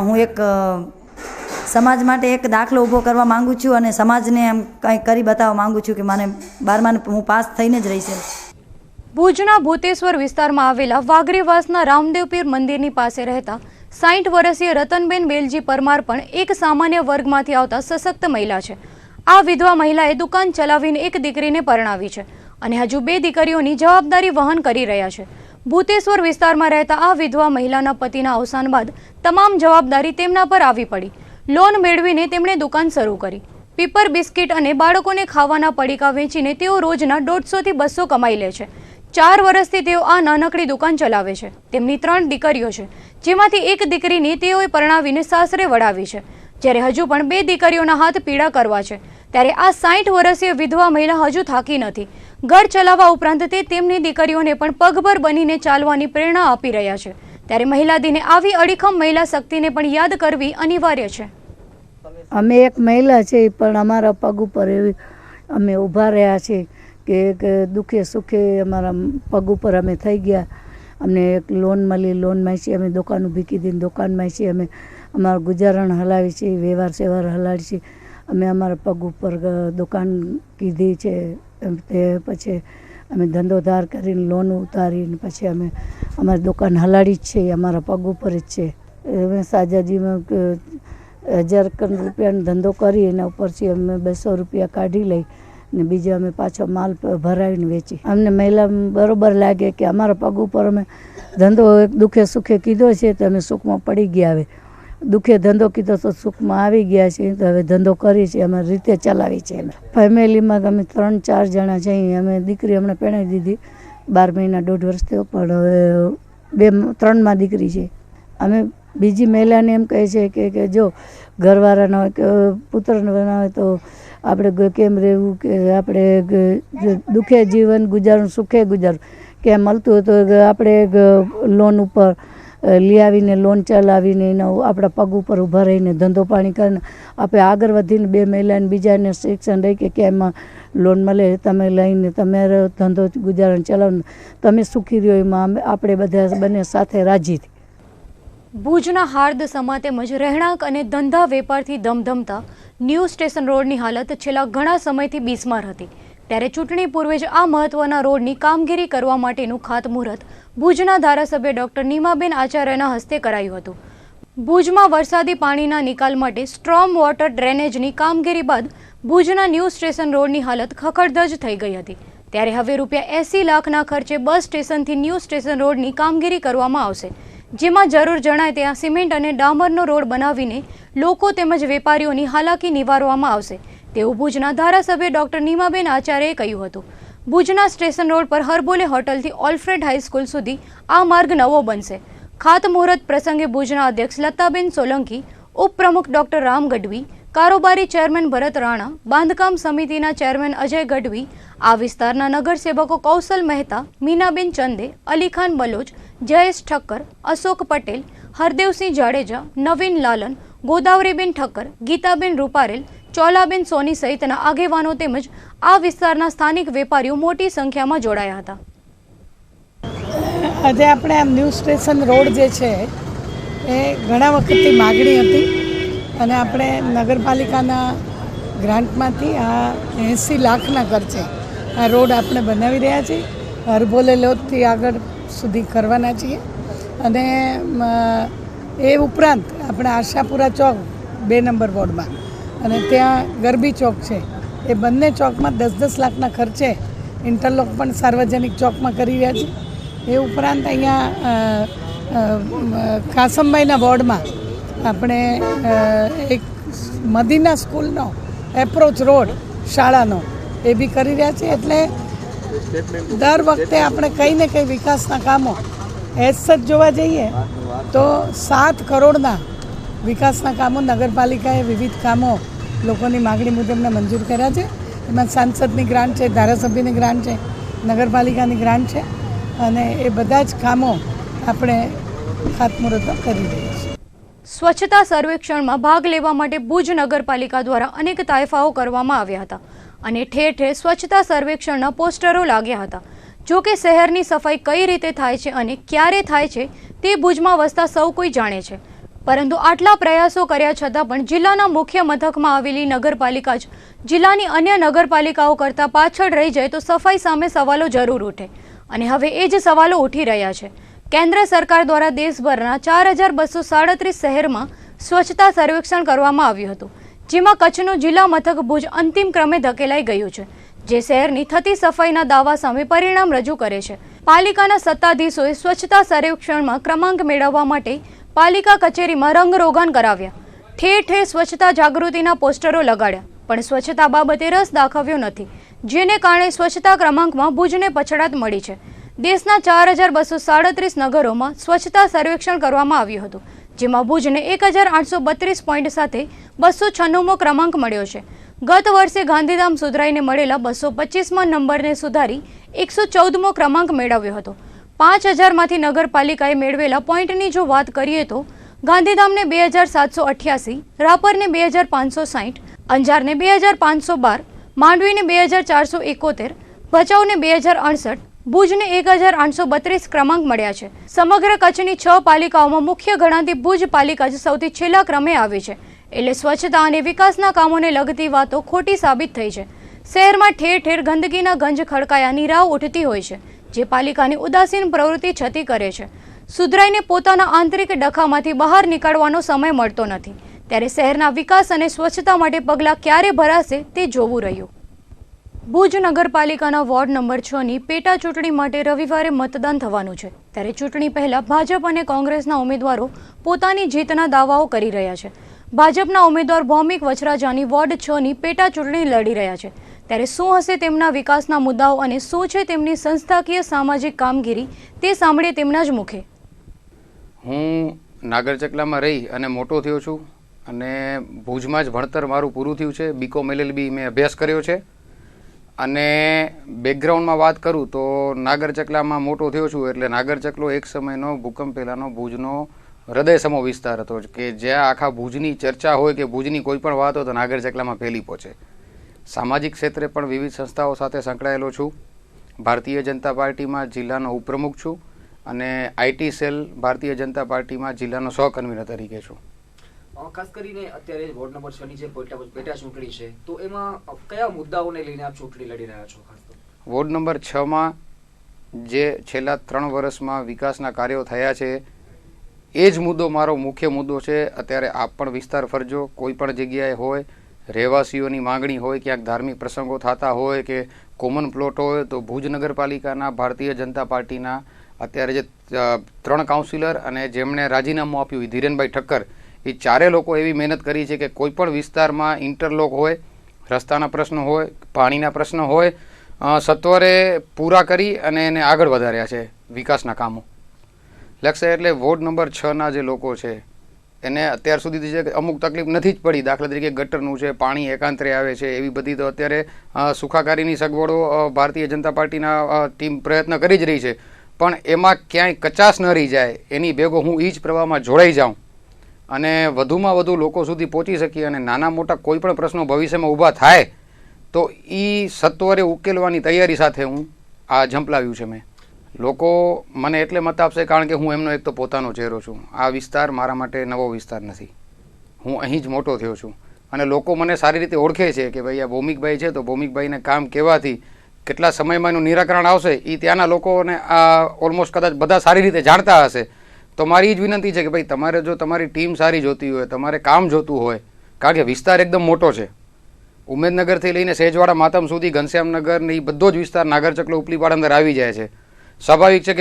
હું એક સમાજ માટે એક દાખલો ઊભો કરવા માગું છું અને સમાજને એમ કંઈક કરી બતાવવા માગું છું કે મને 12માને હું પાસ થઈને જ રહીશ. ભુજના ભૂતેશ્વર વિસ્તારમાં આવેલા વાઘરીવાસના રામદેવપીર મંદિરની પાસે રહેતા 60 વર્ષીય રતનબેન વેલજી પરમાર પણ એક સામાન્ય વર્ગમાંથી આવતા સશક્ત મહિલા છે. આ વિધવા મહિલાએ દુકાન ચલાવીને એક દીકરીને પરણાવી છે અને હજુ 2 દીકરીઓની જવાબદારી વહન કરી રહ્યા છે. ભૂતેશ્વર વિસ્તારમાં રહેતા આ વિધવા મહિલાના પતિના અવસાન બાદ તમામ જવાબદારી તેમના પર આવી પડી. લોન મેળવીને તેમણે દુકાન શરૂ કરી. પીપર બિસ્કિટ અને બાળકોને ખાવાના પડીકા વેચીને તેઓ રોજના 150 થી 200 કમાઈ લે છે. 4 વર્ષથી તેઓ આ નાનકડી દુકાન ચલાવે છે. તેમની 3 દીકરીઓ છે, જેમાંથી એક દીકરીને તેઓએ પરણાવીને સાસરે વળાવી છે, જ્યારે હજુ પણ 2 દીકરીઓના હાથ પીડા કરવા છે. ત્યારે આ 60 વર્ષીય વિધવા મહિલા હજુ થાકી નથી. ઘર ચલાવવા ઉપરાંત તે તેમની દીકરીઓને પણ પગભર બનીને ચાલવાની પ્રેરણા આપી રહ્યા છે. ત્યારે મહિલા દિને આવી અડીખમ મહિલા શક્તિને પણ યાદ કરવી અનિવાર્ય છે. અમે એક મહિલા છે પણ અમારા પગ ઉપર એવી અમે ઊભા રહ્યા છે કે દુઃખે સુખે અમારા પગ ઉપર અમે થઈ ગયા. અમને એક લોન મળી, લોનમાં છીએ અમે દુકાન ઊભી કીધી, દુકાનમાં છીએ અમે અમારું ગુજારણ હલાવી છીએ, વ્યવહાર સેવાર હલાવી છીએ. અમે અમારા પગ ઉપર દુકાન કીધી છે. તે પછી અમે ધંધોધાર કરીને લોન ઉતારીને પછી અમે અમારી દુકાન હલાડી જ છે, અમારા પગ ઉપર જ છે. અમે સાજાજીમાં 1000 રૂપિયાનો ધંધો કરી એના ઉપરથી અમે 200 રૂપિયા કાઢી લઈ ને બીજા અમે પાછો માલ ભરાવીને વેચી. અમને મહિલા બરોબર લાગે કે અમારા પગ ઉપર અમે ધંધો દુઃખે સુખે કીધો છે તો અમે સુખમાં પડી ગયા. હવે દુઃખે ધંધો કીધો તો સુખમાં આવી ગયા છે તો હવે ધંધો કરી છે, અમારી રીતે ચલાવી છે. અમે ફેમિલીમાં અમે 3-4 જણા છીએ. અમે દીકરી હમણાં પરણાવી દીધી, 12 મહિના 1.5 વર્ષ થયો, પણ હવે 3માં દીકરી છે. અમે બીજી મહિલાને એમ કહે છે કે જો ઘરવાળા ન હોય કે પુત્ર ન હોય તો આપણે કેમ રહેવું, કે આપણે દુઃખે જીવન ગુજારવું, સુખે ગુજારવું. કે મળતું હોય તો આપણે લોન ઉપર લઈ આવીને લોન ચલાવીને આપણા પગ ઉપર ઊભા રહીને ધંધો પાણી કરીને આપણે આગળ વધીને 2 મહિલાને બીજાને શિક્ષણ રહી કે એમાં લોન મળે તમે લઈને તમે ધંધો ગુજારણ ચલાવો, તમે સુખી રહ્યો એમાં આપણે બધા બંને સાથે રાજી. ભુજના હાર્દ સમા તેમજ રહેણાંક અને ધંધા વેપારથી ધમધમતા ન્યૂ સ્ટેશન રોડની હાલત છેલ્લા ઘણા સમયથી બિસ્માર હતી. ત્યારે ચૂંટણી પૂર્વે જ આ મહત્વના રોડની કામગીરી કરવા માટેનું ખાતમુહૂર્ત ભુજના ધારાસભ્ય ડોક્ટર નીમાબેન આચાર્યના હસ્તે કરાયું હતું. ભુજમાં વરસાદી પાણીના નિકાલ માટે સ્ટ્રોમ વોટર ડ્રેનેજની કામગીરી બાદ ભુજના ન્યૂ સ્ટેશન રોડની હાલત ખખડધજ થઈ ગઈ હતી. ત્યારે હવે ₹80 લાખના ખર્ચે બસ સ્ટેશનથી ન્યૂ સ્ટેશન રોડની કામગીરી કરવામાં આવશે, જેમાં જરૂર જણાય ત્યાં સિમેન્ટ અને ડામરનો રોડ બનાવીને લોકો તેમજ વેપારીઓની હાલાકી નિવારવામાં આવશે તેવું ભુજના ધારાસભ્ય ડોક્ટર નીમાબેન આચાર્યએ કહ્યું હતું. ભુજના સ્ટેશન રોડ પર હરબોલે હોટલથી ઓલ્ફ્રેડ હાઈસ્કૂલ સુધી આ માર્ગ નવો બનશે. ખાતમુહૂર્ત પ્રસંગે ભુજના અધ્યક્ષ લતાબેન સોલંકી, ઉપપ્રમુખ ડોક્ટર રામ ગઢવી, કારોબારી ચેરમેન ભરત રાણા, બાંધકામ સમિતિના ચેરમેન અજય ગઢવી, આ વિસ્તારના નગરસેવકો કૌશલ મહેતા, મીનાબેન ચંદે, અલીખાન બલોચ, જયેશ ઠક્કર, અશોક પટેલ, હરદેવસિંહ જાડેજા, નવીન લાલન, ગોદાવરીબેન ઠક્કર, ગીતાબેન રૂપારેલ, ચોલાબેન સોની સહિતના આગેવાનો તેમજ આ વિસ્તારના સ્થાનિક વેપારીઓ મોટી સંખ્યામાં જોડાયા હતા. આજે આપણે આ ન્યૂ સ્ટેશન રોડ જે છે એ ઘણા વખતથી માગણી હતી અને આપણે નગરપાલિકાના ગ્રાન્ટમાંથી આ 80 લાખના ખર્ચે આ રોડ આપણે બનાવી રહ્યા છીએ. હરબોલે લોથથી આગળ સુધી કરવાના છીએ અને એ ઉપરાંત આપણે આશાપુરા ચોક 2 નંબર વોર્ડમાં અને ત્યાં ગરબી ચોક છે એ બંને ચોકમાં 10-10 લાખના ખર્ચે ઇન્ટરલોક પણ સાર્વજનિક ચોકમાં કરી રહ્યા છીએ. એ ઉપરાંત અહીંયા કાસમભાઈના વોર્ડમાં આપણે એક મદીના સ્કૂલનો એપ્રોચ રોડ શાળાનો એ બી કરી રહ્યા છીએ. એટલે દર વખતે આપણે કંઈ ને કંઈ વિકાસના કામો એસ જ જોવા જઈએ તો 7 કરોડના વિકાસના કામો નગરપાલિકાએ વિવિધ કામો લોકોની માગણી મુજબના મંજૂર કર્યા છે. એમાં સાંસદની ગ્રાન્ટ છે, ધારાસભ્યની ગ્રાન્ટ છે, નગરપાલિકાની ગ્રાન્ટ છે અને એ બધા જ કામો આપણે ખાતમુહૂર્ત કરી રહ્યા છીએ. સ્વચ્છતા સર્વેક્ષણમાં ભાગ લેવા માટે ભુજ નગરપાલિકા દ્વારા અનેક તાયફાઓ કરવામાં આવ્યા હતા અને ઠેર ઠેર સ્વચ્છતા સર્વેક્ષણના પોસ્ટરો લાગ્યા હતા. જો કે શહેરની સફાઈ કઈ રીતે થાય છે અને ક્યારે થાય છે તે ભુજમાં વસતા સૌ કોઈ જાણે છે, પરંતુ આટલા પ્રયાસો કર્યા છતાં પણ જિલ્લાના મુખ્ય મથકમાં આવેલી નગરપાલિકા જ જિલ્લાની અન્ય નગરપાલિકાઓ કરતાં પાછળ રહી જાય તો સફાઈ સામે સવાલો જરૂર ઉઠે અને હવે એ જ સવાલો ઉઠી રહ્યા છે. કેન્દ્ર સરકાર દ્વારા દેશભરના 4237 શહેરમાં સ્વચ્છતા સર્વેક્ષણ કરવામાં આવ્યું હતું, જેમાં કચ્છનું જિલ્લા મથક ભુજ અંતિમ ક્રમે ધકેલાઈ ગયું છે, જે શહેરની થતી સફાઈના દાવા સામે પરિણામ રજૂ કરે છે. પાલિકાના સત્તાધીશોએ સ્વચ્છતા સર્વેક્ષણમાં ક્રમાંક મેળવવા માટે પાલિકા કચેરીમાં રંગરોગાન કરાવ્યા, ઠેર ઠેર સ્વચ્છતા જાગૃતિના પોસ્ટરો લગાડ્યા, પણ સ્વચ્છતા બાબતે રસ દાખવ્યો નથી, જેને કારણે સ્વચ્છતા ક્રમાંકમાં ભુજને પછડાટ મળી છે. દેશના 4237 નગરોમાં સ્વચ્છતા સર્વેક્ષણ કરવામાં આવ્યું હતું, જેમાં ભુજને 1832 પોઈન્ટ સાથે 296મો ક્રમાંક મળ્યો છે. ગત વર્ષે ગાંધીધામ સુધરાઈને મળેલા 225મા નંબરને સુધારી 114મો ક્રમાંક મેળવ્યો હતો. 5000માંથી નગરપાલિકાએ મેળવેલા પોઈન્ટની જો વાત કરીએ તો ગાંધીધામને 2788, રાપરને 2560, અંજારને 2512, માંડવીને 2471, ભચાઉને 2068, ભુજને 1832 ક્રમાંક મળ્યા છે. સમગ્ર કચ્છની 6 પાલિકાઓમાં મુખ્ય ગણાતી ભુજ પાલિકા જ સૌથી છેલ્લા ક્રમે આવી છે. એટલે સ્વચ્છતા અને વિકાસના કામોને લગતી વાતો ખોટી સાબિત થઈ છે. શહેરમાં ઠેર ઠેર ગંદકીના ગંજ ખડકાયાની રાવ ઉઠતી હોય છે, જે પાલિકાની ઉદાસીન પ્રવૃત્તિ છતી કરે છે. સુધરાઈને પોતાના આંતરિક ડખામાંથી બહાર નીકળવાનો સમય મળતો નથી, ત્યારે શહેરના વિકાસ અને સ્વચ્છતા માટે પગલાં ક્યારે ભરાશે તે જોવું રહ્યું. ભુજ નગરપાલિકાના વોર્ડ નંબર 6ની પેટા ચૂંટણી માટે રવિવારે મતદાન થવાનું છે, ત્યારે ચૂંટણી પહેલા ભાજપ અને કોંગ્રેસના ઉમેદવારો પોતાની જીતના દાવાઓ કરી રહ્યા છે. ભાજપના ઉમેદવાર ભૌમિક વચરાજાની વોર્ડ 6ની પેટા ચૂંટણી લડી રહ્યા છે, ત્યારે શું હશે તેમના વિકાસના મુદ્દાઓ અને શું છે તેમની સંસ્થાકીય સામાજિક કામગીરી તે સાંભળીએ તેમના જ મુખે. હું નાગરચકલામાં રહી અને મોટો થયો છું અને ભુજમાં જ ભણતર મારું પૂરું થયું છે. બીકોમ LLB મેં અભ્યાસ કર્યો છે અને બેકગ્રાઉન્ડમાં વાત કરું તો નાગરચકલામાં મોટો થયો છું, એટલે નાગરચકલો એક સમયનો ભૂકંપ પહેલાંનો ભુજનો હૃદયસમો વિસ્તાર હતો કે જ્યાં આખા ભુજની ચર્ચા હોય કે ભુજની કોઈ પણ વાત હોય તો નાગરચકલામાં ફેલી પહોંચે. સામાજિક ક્ષેત્રે પણ વિવિધ સંસ્થાઓ સાથે સંકળાયેલો છું. ભારતીય જનતા પાર્ટીમાં જિલ્લાનો ઉપપ્રમુખ છું અને IT સેલ ભારતીય જનતા પાર્ટીમાં જિલ્લાનો સહકન્વીનર તરીકે છું. ખાસ કરીને અત્યારે વોર્ડ નંબર 6 ની જે પેટા ચૂંટણી છે તો એમાં કયા મુદ્દાઓને લઈને આપ ચૂંટણી લડી રહ્યા છો? ખાસ તો વોર્ડ નંબર 6માં જે છેલ્લા 3 વર્ષમાં વિકાસના કાર્યો થયા છે એ જ મુદ્દો મારો મુખ્ય મુદ્દો છે. અત્યારે આપ પણ વિસ્તાર ફરજો, કોઈ પણ જગ્યાએ હોય, રહેવાસીઓની માંગણી હોય, ક્યાંક ધાર્મિક પ્રસંગો થતા હોય કે કોમન પ્લોટ હોય, તો ભુજ નગરપાલિકાના ભારતીય જનતા પાર્ટીના અત્યારે જે 3 કાઉન્સિલર અને જેમણે રાજીનામું આપ્યું ધીરેનભાઈ ઠક્કર, એ ચારે લોકો એવી મહેનત કરી છે કે કોઈ પણ વિસ્તારમાં ઇન્ટરલોક હોય, રસ્તાના પ્રશ્નો હોય, પાણીના પ્રશ્ન હોય, સત્વરે પૂરા કરી અને એને આગળ વધાર્યા છે વિકાસના કામો. લક્ષ્ય એટલે વોર્ડ નંબર 6ના જે લોકો છે એને અત્યાર સુધી છે કે અમુક તકલીફ નથી જ પડી. દાખલા તરીકે ગટરનું છે, પાણી એકાંતરે આવે છે, એવી બધી તો અત્યારે સુખાકારીની સગવડો ભારતીય જનતા પાર્ટીના ટીમ પ્રયત્ન કરી જ રહી છે. પણ એમાં ક્યાંય કચાશ ન રહી જાય એની ભેગો હું એ જ પ્રવાહમાં જોડાઈ જાઉં અને વધુમાં વધુ લોકો સુધી પહોંચી શકીએ અને નાના મોટા કોઈ પણ પ્રશ્નો ભવિષ્યમાં ઊભા થાય તો એ સત્વરે ઉકેલવાની તૈયારી સાથે હું આ ઝંપલાવ્યું છે. મેં લોકો મને એટલે મત આપશે કારણ કે હું એમનો એક તો પોતાનો ચહેરો છું. આ વિસ્તાર મારા માટે નવો વિસ્તાર નથી, હું અહીં જ મોટો થયો છું અને લોકો મને સારી રીતે ઓળખે છે કે ભાઈ આ ભૌમિકભાઈ છે તો ભૌમિકભાઈને કામ કહેવાથી કેટલા સમયમાં એનું નિરાકરણ આવશે એ ત્યાંના લોકોને આ ઓલમોસ્ટ કદાચ બધા સારી રીતે જાણતા હશે. તો મારી એ જ વિનંતી છે કે ભાઈ તમારે જો તમારી ટીમ સારી જોતી હોય, તમારે કામ જોતું હોય, કારણ કે વિસ્તાર એકદમ મોટો છે, ઉમેદનગરથી લઈને સેજવાડા માતમ સુધી ઘનશ્યામનગર ને એ બધો જ વિસ્તાર નાગરચકલો ઉપલીપાડ અંદર આવી જાય છે. સ્વાભાવિક છે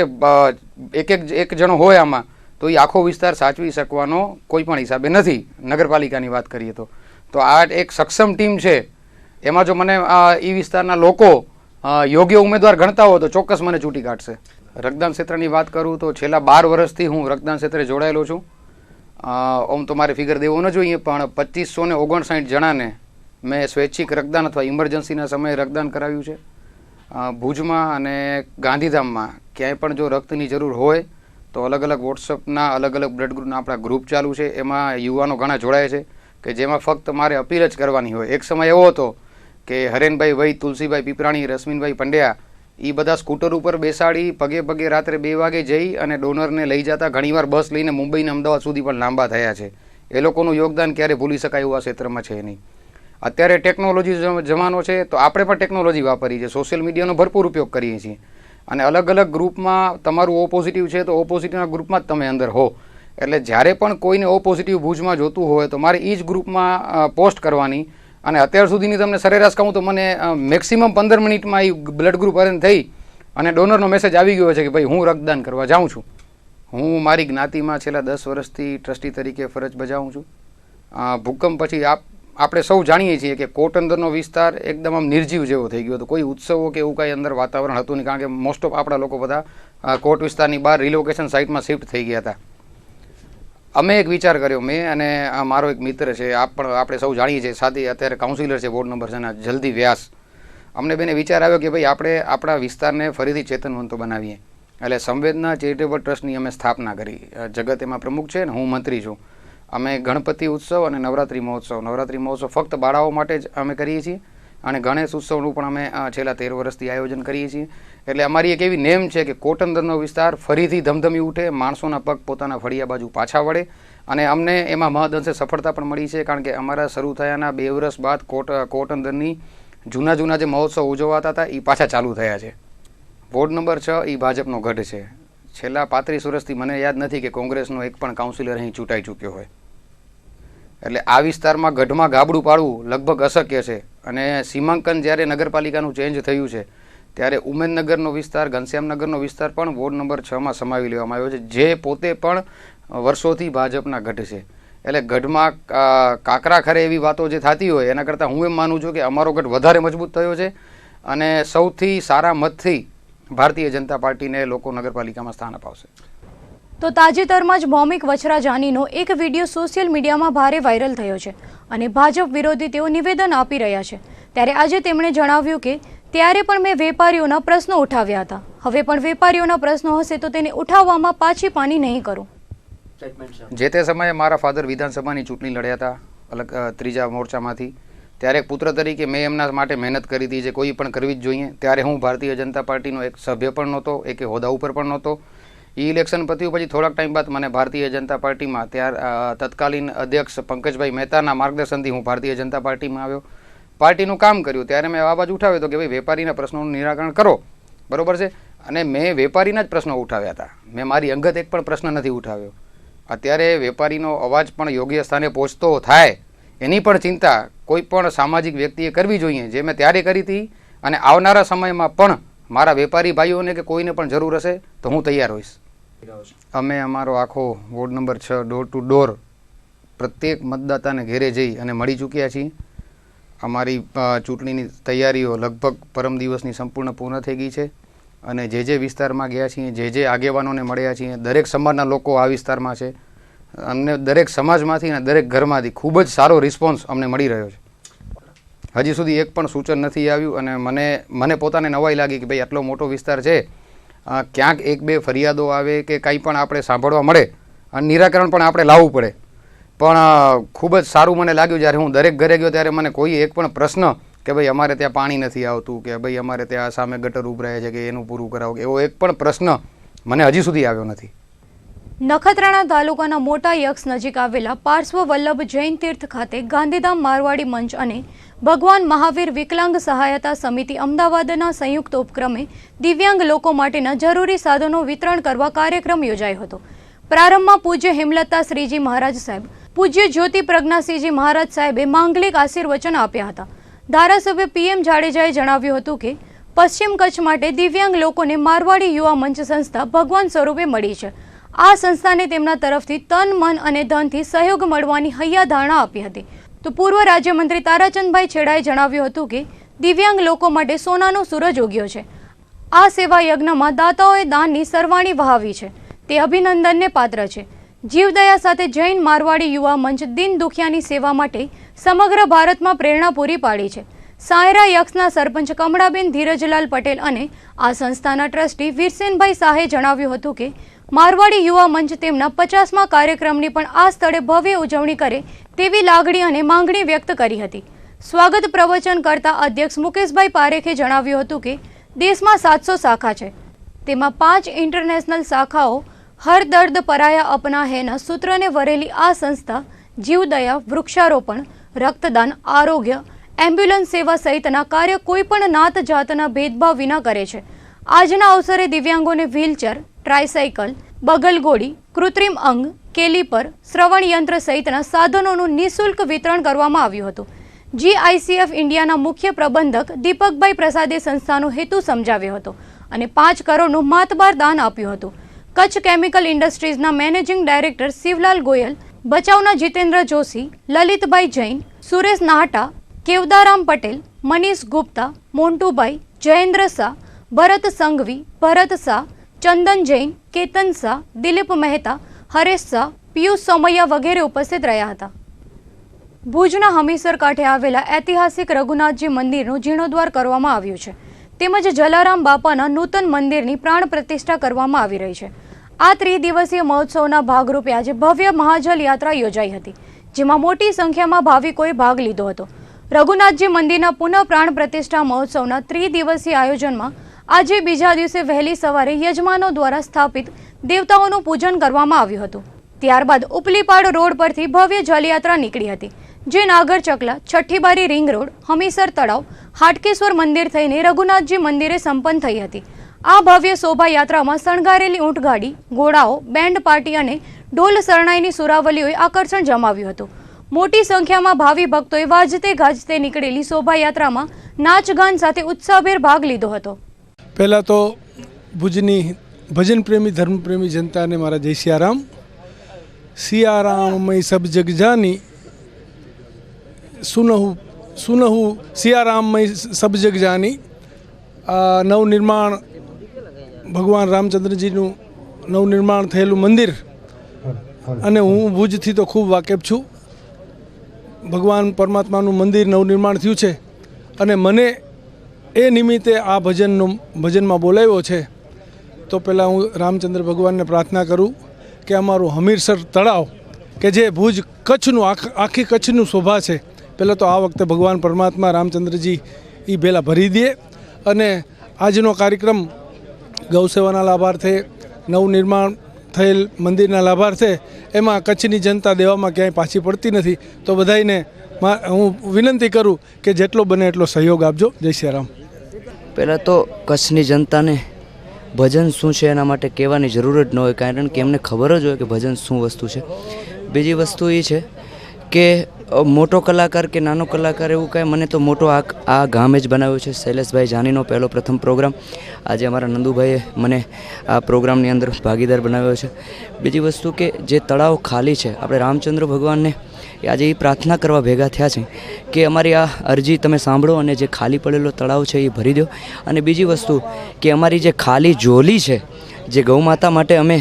કે એક જણો હોય આમાં તો એ આખો વિસ્તાર સાચવી શકવાનો કોઈ પણ હિસાબે નથી. નગરપાલિકાની વાત કરીએ તો આ એક સક્ષમ ટીમ છે. એમાં જો મને એ વિસ્તારના લોકો યોગ્ય ઉમેદવાર ગણતા હોય તો ચોક્કસ મને ચૂંટી કાઢશે. રક્તદાન ક્ષેત્રની વાત કરું તો છેલ્લા 12 વર્ષથી હું રક્તદાન ક્ષેત્રે જોડાયેલો છું. આમ તો મારે ફિગર દેવો ન જોઈએ પણ 2559 જણાને મેં સ્વૈચ્છિક રક્તદાન અથવા ઇમરજન્સીના સમયે રક્તદાન કરાવ્યું છે. ભુજમાં અને ગાંધીધામમાં ક્યાંય પણ જો રક્તની જરૂર હોય તો અલગ અલગ વોટ્સઅપના અલગ અલગ બ્લડ ગ્રુપના આપણા ગ્રુપ ચાલુ છે. એમાં યુવાનો ઘણા જોડાય છે કે જેમાં ફક્ત મારે અપીલ જ કરવાની હોય. એક સમય એવો હતો કે હરેનભાઈ વૈદ, તુલસીભાઈ પીપરાણી, રશ્મિનભાઈ પંડ્યા એ બધા સ્કૂટર ઉપર બેસાડી પગે પગે રાત્રે 2 વાગે જઈ અને ડોનરને લઈ જતા. ઘણીવાર બસ લઈને મુંબઈને અમદાવાદ સુધી પણ લાંબા થયા છે. એ લોકોનું યોગદાન ક્યારે ભૂલી શકાય એવું આ ક્ષેત્રમાં છે નહીં. અત્યારે ટેકનોલોજી જમાનો છે તો આપણે પણ ટેકનોલોજી વાપરીએ છીએ, સોશિયલ મીડિયાનો ભરપૂર ઉપયોગ કરીએ છીએ અને અલગ અલગ ગ્રુપમાં તમારું ઓ પોઝિટિવ છે તો ઓ પોઝિટિવના ગ્રુપમાં જ તમે અંદર હો. એટલે જ્યારે પણ કોઈને ઓ પોઝિટિવ ભુજમાં જોતું હોય તો મારે એ જ ગ્રુપમાં પોસ્ટ કરવાની. અને અત્યાર સુધીની તમને સરેરાશ કહું તો મને મેક્સિમમ 15 મિનિટમાં એ બ્લડ ગ્રુપ અરેન્જ થઈ અને ડોનરનો મેસેજ આવી ગયો છે કે ભાઈ હું રક્તદાન કરવા જાઉં છું. હું મારી જ્ઞાતિમાં છેલ્લા 10 વર્ષથી ટ્રસ્ટી તરીકે ફરજ બજાવું છું. ભૂકંપ પછી આપણે સૌ જાણીએ છીએ કે કોટ અંદરનો વિસ્તાર એકદમ આમ નિર્જીવ જેવો થઈ ગયો હતો. કોઈ ઉત્સવો કે એવું કાંઈ અંદર વાતાવરણ હતું નહીં કારણ કે મોસ્ટ ઓફ આપણા લોકો બધા કોટ વિસ્તારની બહાર રિલોકેશન સાઇટમાં શિફ્ટ થઈ ગયા હતા. અમે એક વિચાર કર્યો, મેં અને મારો એક મિત્ર છે, આપણે સૌ જાણીએ છીએ, સાથે અત્યારે કાઉન્સિલર છે વોર્ડ નંબર 6ના જલ્દી વ્યાસ. અમને બેને વિચાર આવ્યો કે ભાઈ આપણે આપણા વિસ્તારને ફરીથી ચેતનવંતો બનાવીએ. એટલે સંવેદના ચેરિટેબલ ટ્રસ્ટની અમે સ્થાપના કરી. જગત એમાં પ્રમુખ છે ને હું મંત્રી છું. અમે ગણપતિ ઉત્સવ અને નવરાત્રિ મહોત્સવ ફક્ત બાળાઓ માટે જ અમે કરીએ છીએ અને ગણેશ ઉત્સવનું પણ અમે છેલ્લા 13 વર્ષથી આયોજન કરીએ છીએ. એટલે અમારી એક એવી નેમ છે કે કોટંદરનો વિસ્તાર ફરીથી ધમધમી ઉઠે, માણસોના પગ પોતાના ફળિયા બાજુ પાછા વળે અને અમને એમાં મહદઅંશે સફળતા પણ મળી છે કારણ કે અમારા શરૂ થયાના 2 વર્ષ બાદ કોટંદરની જૂના જે મહોત્સવ ઉજવાતા હતા એ પાછા ચાલુ થયા છે. વોર્ડ નંબર 6 એ ભાજપનો ગઢ છે. છેલ્લા 35 વર્ષથી મને યાદ નથી કે કોંગ્રેસનો એક પણ કાઉન્સિલર અહીં ચૂંટાઈ ચૂક્યો હોય. એટલે આ વિસ્તારમાં ગઢમાં ગાબડું પાડવું લગભગ અશક્ય છે. અને સીમાંકન જ્યારે નગરપાલિકાનું ચેન્જ થયું છે ત્યારે ઉમેદનગરનો વિસ્તાર, ઘનશ્યામનગરનો વિસ્તાર પણ વોર્ડ નંબર 6માં સમાવી લેવામાં આવ્યો છે, જે પોતે પણ વર્ષોથી ભાજપના ગઢ છે. એટલે ગઢમાં કાકરા ખરે એવી વાતો જે થતી હોય એના કરતાં હું એમ માનું છું કે અમારો ગઢ વધારે મજબૂત થયો છે અને સૌથી સારા મતથી ભારતીય જનતા પાર્ટીને લોકો નગરપાલિકામાં સ્થાન અપાવશે. તો તાજેતરમાં જ ભૌમિક વછરાજાનીનો એક વિડીયો સોશિયલ મીડિયામાં ભારે વાયરલ થયો છે અને ભાજપ વિરોધી તેઓ નિવેદન આપી રહ્યા છે. ત્યારે આજે તેમણે જણાવ્યું કે ત્યારે પણ મેં વેપારીઓના પ્રશ્નો ઉઠાવ્યા હતા, હવે પણ વેપારીઓના પ્રશ્નો હશે તો તેને ઉઠાવવામાં પાછી પાની નહીં કરું. જે તે સમયે મારા ફાધર વિધાનસભાની ચૂંટણી લડ્યા હતા અલગ ત્રીજા મોરચામાંથી, ત્યારે એક પુત્ર તરીકે મેં એમના માટે મહેનત કરી હતી જે કોઈ પણ કરવી જ જોઈએ. ત્યારે હું ભારતીય જનતા પાર્ટીનો એક સભ્ય પણ નહોતો, એક હોદ્દા ઉપર પણ નહોતો. એ ઇલેક્શન પત્યું પછી થોડાક ટાઈમ બાદ મને ભારતીય જનતા પાર્ટીમાં તત્કાલીન અધ્યક્ષ પંકજભાઈ મહેતાના માર્ગદર્શનથી હું ભારતીય જનતા પાર્ટીમાં આવ્યો, પાર્ટીનું કામ કર્યું. ત્યારે મેં અવાજ ઉઠાવ્યો હતો કે ભાઈ વેપારીના પ્રશ્નોનું નિરાકરણ કરો, બરાબર છે. અને મેં વેપારીના જ પ્રશ્નો ઉઠાવ્યા હતા, મેં મારી અંગત એક પણ પ્રશ્ન નથી ઉઠાવ્યો. અત્યારે વેપારીનો અવાજ પણ યોગ્ય સ્થાને પહોંચતો થાય એની પણ ચિંતા કોઈ પણ સામાજિક વ્યક્તિએ કરવી જોઈએ, જે મેં ત્યારે કરી હતી. અને આવનારા સમયમાં પણ મારા વેપારી ભાઈઓને કે કોઈને પણ જરૂર હશે તો હું તૈયાર હોઈશ. અમે અમારો આખો ward number 6 door to door પ્રત્યેક મતદાતાને ઘેરે જઈ અને મળી ચૂક્યા છીએ. અમારી ચૂંટણીની તૈયારીઓ લગભગ પરમ દિવસની સંપૂર્ણ પૂર્ણ થઈ ગઈ છે. અને જે વિસ્તારમાં ગયા છીએ, જે આગેવાનોને મળ્યા છીએ, દરેક સમાજના લોકો આ વિસ્તારમાં છે. અમને દરેક સમાજમાંથી અને દરેક ઘરમાંથી ખૂબ જ સારો રિસ્પોન્સ અમને મળી રહ્યો છે. હજી સુધી એક પણ સૂચન નથી આવ્યું અને મને પોતાને નવાઈ લાગી કે ભાઈ આટલો મોટો વિસ્તાર છે, ક્યાંક એક બે ફરિયાદો આવે કે કંઈ પણ આપણે સાંભળવા મળે અને નિરાકરણ પણ આપણે લાવવું પડે. પણ ખૂબ જ સારું મને લાગ્યું જ્યારે હું દરેક ઘરે ગયો ત્યારે મને કોઈ એક પણ પ્રશ્ન કે ભાઈ અમારે ત્યાં પાણી નથી આવતું, કે ભાઈ અમારે ત્યાં સામે ગટર ઉભરાય છે કે એનું પૂરું કરાવો, એવો એક પણ પ્રશ્ન મને હજી સુધી આવ્યો નથી. નખત્રાણા તાલુકાના મોટા યક્ષ નજીક આવેલા પાર્શ્વ વલ્લભ જૈન તીર્થ ખાતે ગાંધીધામ મારવાડી મંચ અને ભગવાન મહાવીર વિકલાંગ સહાયતા સમિતિ અમદાવાદના સંયુક્ત ઉપક્રમે દિવ્યાંગ લોકો માટેના જરૂરી સાધનો વિતરણ કરવા કાર્યક્રમ યોજાયો હતો. પ્રારંભમાં પૂજ્ય હેમલતા શ્રીજી મહારાજ સાહેબ, પૂજ્ય જ્યોતિ પ્રજ્ઞાસિંહજી મહારાજ સાહેબે માંગલિક આશીર્વચન આપ્યા હતા. ધારાસભ્ય PM જાડેજાએ જણાવ્યું હતું કે પશ્ચિમ કચ્છ માટે દિવ્યાંગ લોકોને મારવાડી યુવા મંચ સંસ્થા ભગવાન સ્વરૂપે મળી છે. આ સંસ્થાને તેમના તરફથી તન મન અને ધનથી સહયોગ મળવાની હૈયાધારણા આપી હતી. તો પૂર્વ રાજ્યમંત્રી તારાચંદભાઈ છેડાએ જણાવ્યું હતું કે દિવ્યાંગ લોકો માટે સોનાનો સૂરજ ઉગ્યો છે. આ સેવા યજ્ઞમાં દાતાઓએ દાનની સરવાણી વહાવી છે, તે અભિનંદનને પાત્ર છે. જીવદયા સાથે જૈન મારવાડી યુવા મંચ દિન દુખિયાની સેવા માટે સમગ્ર ભારતમાં પ્રેરણા પૂરી પાડી છે. સાયરા યક્ષના સરપંચ કમળાબેન ધીરજલાલ પટેલ અને આ સંસ્થાના ટ્રસ્ટી વીરસેનભાઈ શાહે જણાવ્યું હતું કે મારવાડી યુવા મંચ તેમના 50મા કાર્યક્રમની પણ આ સ્થળે ભવ્ય ઉજવણી કરે તેવી લાગણી અને માંગણી વ્યક્ત કરી હતી. સ્વાગત પ્રવચન કરતા અધ્યક્ષ મુકેશભાઈ પારેખે જણાવ્યું હતું કે દેશમાં 700 શાખા છે, તેમાં 5 ઇન્ટરનેશનલ શાખાઓ હર દર્દ પરાયા અપના હેના સૂત્રને વરેલી આ સંસ્થા જીવદયા, વૃક્ષારોપણ, રક્તદાન, આરોગ્ય, એમ્બ્યુલન્સ સેવા સહિતના કાર્ય કોઈપણ નાત જાતના ભેદભાવ વિના કરે છે. આજના અવસરે દિવ્યાંગોને વ્હીલચેર, ટ્રાયસાયકલ, બગલગોળી, કૃત્રિમ અંગ, કેલીપર, શ્રવણ યંત્ર સહિતના સાધનોનું નિઃશુલ્ક વિતરણ કરવામાં આવ્યું હતું. GICF ઇન્ડિયાના મુખ્ય પ્રબંધક દીપકભાઈ પ્રસાદે સંસ્થાનો હેતુ સમજાવ્યો હતો અને 5 કરોડનું માતબાર દાન આપ્યું હતું. કચ્છ કેમિકલ ઇન્ડસ્ટ્રીઝના મેનેજિંગ ડાયરેક્ટર શિવલાલ ગોયલ, બચાવના જીતેન્દ્ર જોશી, લલિતભાઈ જૈન, સુરેશ નાહટા, કેવદારામ પટેલ, મનીષ ગુપ્તા, મોન્ટુભાઈ, જયેન્દ્ર શાહ, ભરત સંઘવી, ભરત શાહ, ચંદન જૈન, કેતન શાહ, દિલીપ મહેતા, હરેશ શાહ, પિયુષ સોમૈયા વગેરે ઉપસ્થિત રહ્યા હતા. ભુજના હમીસર કાંઠે આવેલા ઐતિહાસિક રઘુનાથજી મંદિરનું જીર્ણોદ્ધાર કરવામાં આવ્યું છે, તેમજ જલારામ બાપાના નૂતન મંદિરની પ્રાણ પ્રતિષ્ઠા કરવામાં આવી રહી છે. આ ત્રિદિવસીય મહોત્સવના ભાગરૂપે આજે ભવ્ય મહાજલ યાત્રા યોજાઈ હતી, જેમાં મોટી સંખ્યામાં ભાવિકોએ ભાગ લીધો હતો. રઘુનાથજી મંદિરના પુનઃ પ્રાણ પ્રતિષ્ઠા મહોત્સવના ત્રિદિવસીય આયોજનમાં આજે બીજા દિવસે વહેલી સવારે યજમાનો દ્વારા સ્થાપિત દેવતાઓનું પૂજન કરવામાં આવ્યું હતું. ત્યારબાદ ઉપલીપાડ રોડ પરથી ભવ્ય જલયાત્રા નીકળી હતી, જે નાગર ચકલા, છઠ્ઠીબારી રિંગ રોડ, હમીસર તળાવ, હાટકેશ્વર મંદિર થઈને રઘુનાથજી મંદિરે સંપન્ન થઈ હતી. આ ભવ્ય શોભાયાત્રામાં શણગારેલી ઊંટગાડી, ઘોડાઓ, બેન્ડ પાર્ટી અને ઢોલ શરણાઈની સુરાવલીઓએ આકર્ષણ જમાવ્યું હતું. મોટી સંખ્યામાં ભાવિ ભક્તોએ વાજતે ગાજતે નીકળેલી શોભાયાત્રામાં નાચગાન સાથે ઉત્સાહભેર ભાગ લીધો હતો. પહેલાં તો ભુજની ભજન પ્રેમી, ધર્મ પ્રેમી જનતાને મારા જય સિયારામ. સિયારામમય સબ જગ જાની, સુનહુ સિયારામમય સબ જગ જાની. આ નવનિર્માણ ભગવાન રામચંદ્રજીનું નવનિર્માણ થયેલું મંદિર, અને હું ભુજથી તો ખૂબ વાકેફ છું. ભગવાન પરમાત્માનું મંદિર નવનિર્માણ થયું છે અને મને એ નિમિત્તે આ ભજનમાં બોલાવ્યો છે. તો પહેલાં હું રામચંદ્ર ભગવાનને પ્રાર્થના કરું કે અમારું હમીરસર તળાવ કે જે ભુજ કચ્છનું આખી કચ્છનું શોભા છે, પહેલાં તો આ વખતે ભગવાન પરમાત્મા રામચંદ્રજી એ પહેલાં ભરી દે. અને આજનો કાર્યક્રમ ગૌસેવાના લાભાર્થે, નવનિર્માણ થયેલ મંદિરના લાભાર્થે એમાં કચ્છની જનતા દેવામાં ક્યાંય પાછી પડતી નથી. તો બધાને હું વિનંતી કરું કે જેટલો બને એટલો સહયોગ આપજો. જય શ્રી રામ. પહેલાં તો કચ્છની જનતાને ભજન શું છે એના માટે કહેવાની જરૂર જ ન હોય, કારણ કે એમને ખબર જ હોય કે ભજન શું વસ્તુ છે. બીજી વસ્તુ એ છે કે મોટો કલાકાર કે નાનો કલાકાર એવું કાંઈ, મને તો મોટો આ ગામે જ બનાવ્યો છે. શૈલેષભાઈ જાનીનો પહેલો પ્રથમ પ્રોગ્રામ, આજે અમારા નંદુભાઈએ મને આ પ્રોગ્રામની અંદર ભાગીદાર બનાવ્યો છે. બીજી વસ્તુ કે જે તળાવ ખાલી છે, આપણે રામચંદ્ર ભગવાનને આજે એ પ્રાર્થના કરવા ભેગા થયા છે કે અમારી આ અરજી તમે સાંભળો અને જે ખાલી પડેલો તળાવ છે એ ભરી દો. અને બીજી વસ્તુ કે અમારી જે ખાલી ઝોલી છે, જે ગૌ માતા માટે અમે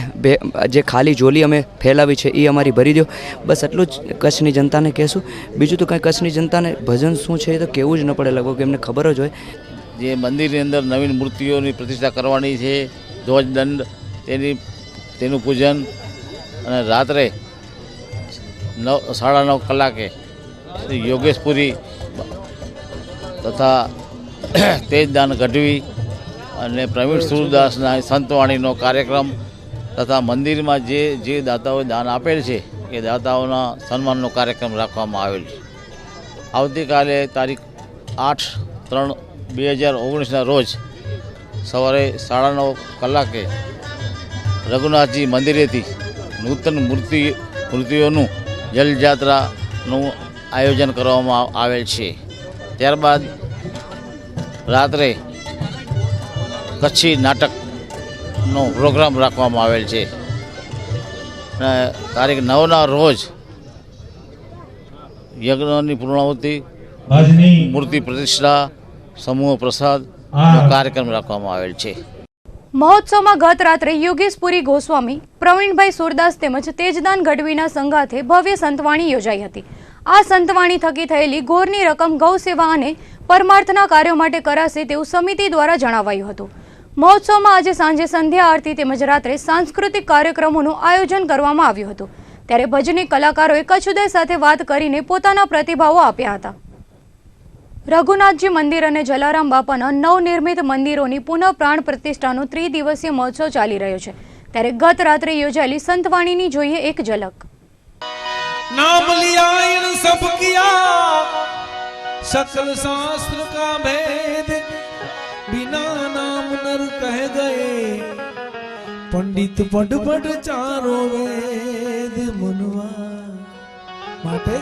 જે ખાલી ઝોલી અમે ફેલાવી છે એ અમારી ભરી દો. બસ એટલું જ કચ્છની જનતાને કહેશું. બીજું તો કંઈ કચ્છની જનતાને ભજન શું છે એ તો કહેવું જ ન પડે, લગભગ એમને ખબર જ હોય. જે મંદિરની અંદર નવીન મૂર્તિઓની પ્રતિષ્ઠા કરવાની છે, ધ્વજદંડ તેનું પૂજન, અને રાત્રે 9:30 કલાકે શ્રી યોગેશપુરી તથા તેજદાન ગઢવી અને પ્રવીણ સુરદાસના સંતવાણીનો કાર્યક્રમ તથા મંદિરમાં જે દાતાઓએ દાન આપેલ છે એ દાતાઓના સન્માનનો કાર્યક્રમ રાખવામાં આવેલ છે. આવતીકાલે તારીખ 8/3/2019ના રોજ સવારે 9:30 કલાકે રઘુનાથજી મંદિરેથી નૂતન મૂર્તિઓનું જલયાત્રાનું આયોજન કરવામાં આવેલ છે. ત્યારબાદ રાત્રે કચ્છી નાટકનો પ્રોગ્રામ રાખવામાં આવેલ છે. તારીખ 9ના રોજ યજ્ઞની પૂર્ણાહુતિ, મૂર્તિ પ્રતિષ્ઠા, સમૂહ પ્રસાદનો કાર્યક્રમ રાખવામાં આવેલ છે. મહોત્સવમાં ગત રાત્રે યોગેશપુરી ગોસ્વામી, પ્રવીણભાઈ સુરદાસ તેમજ તેજદાન ગઢવીના સંગાથે ભવ્ય સંતવાણી યોજાઈ હતી. આ સંતવાણી થકી થયેલી ગોરની રકમ ગૌ સેવા અને પરમાર્થના કાર્યો માટે કરાશે તેવું સમિતિ દ્વારા જણાવાયું હતું. મહોત્સવમાં આજે સાંજે સંધ્યા આરતી તેમજ રાત્રે સાંસ્કૃતિક કાર્યક્રમોનું આયોજન કરવામાં આવ્યું હતું. ત્યારે ભજની કલાકારોએ કચ્છ ઉદય સાથે વાત કરીને પોતાના પ્રતિભાવો આપ્યા હતા. રઘુનાથજી મંદિર અને જલારામ બાપાના નવનિર્મિત મંદિરોની પુનઃ પ્રાણ પ્રતિષ્ઠાનો 3 દિવસીય મહોત્સવ ચાલી રહ્યો છે. ત્યારે ગત રાત્રે યોજાયેલી સંતવાણીની જોઈએ એક ઝલક. नाम लिया इन सब किया सकल शास्त्र का भेद बिना नाम नर कह गए पंडित पढ़ पढ़ चारो वेद मनवा माटे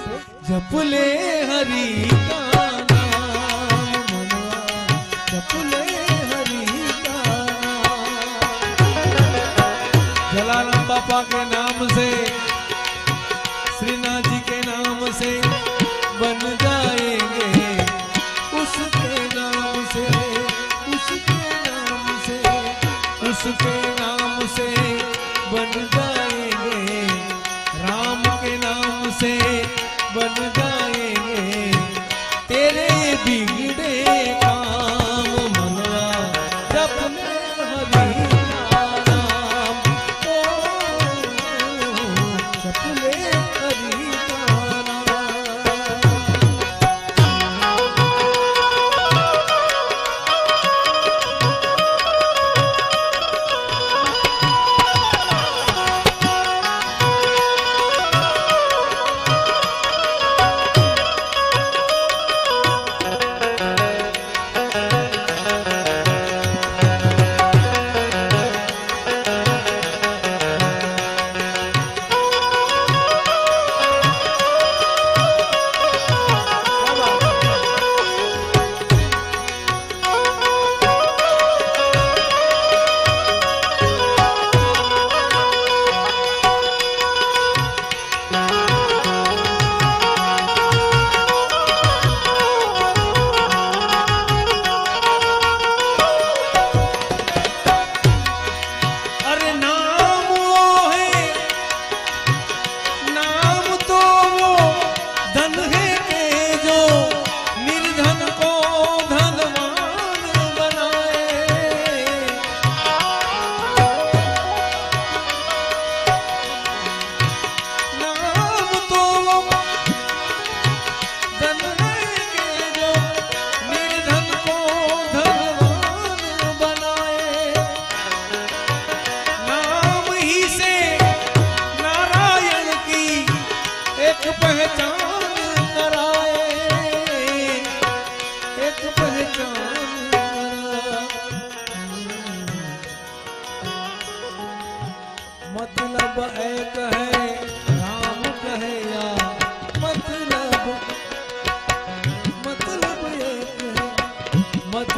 जप ले हरि का नाम मनवा जप ले हरि का जलाराम बापा के नाम से श्रीनाथ जी के नाम से बन जाएंगे उसके नाम से उसके नाम से उसके नाम से बन जाएंगे राम के नाम से बन जाएंगे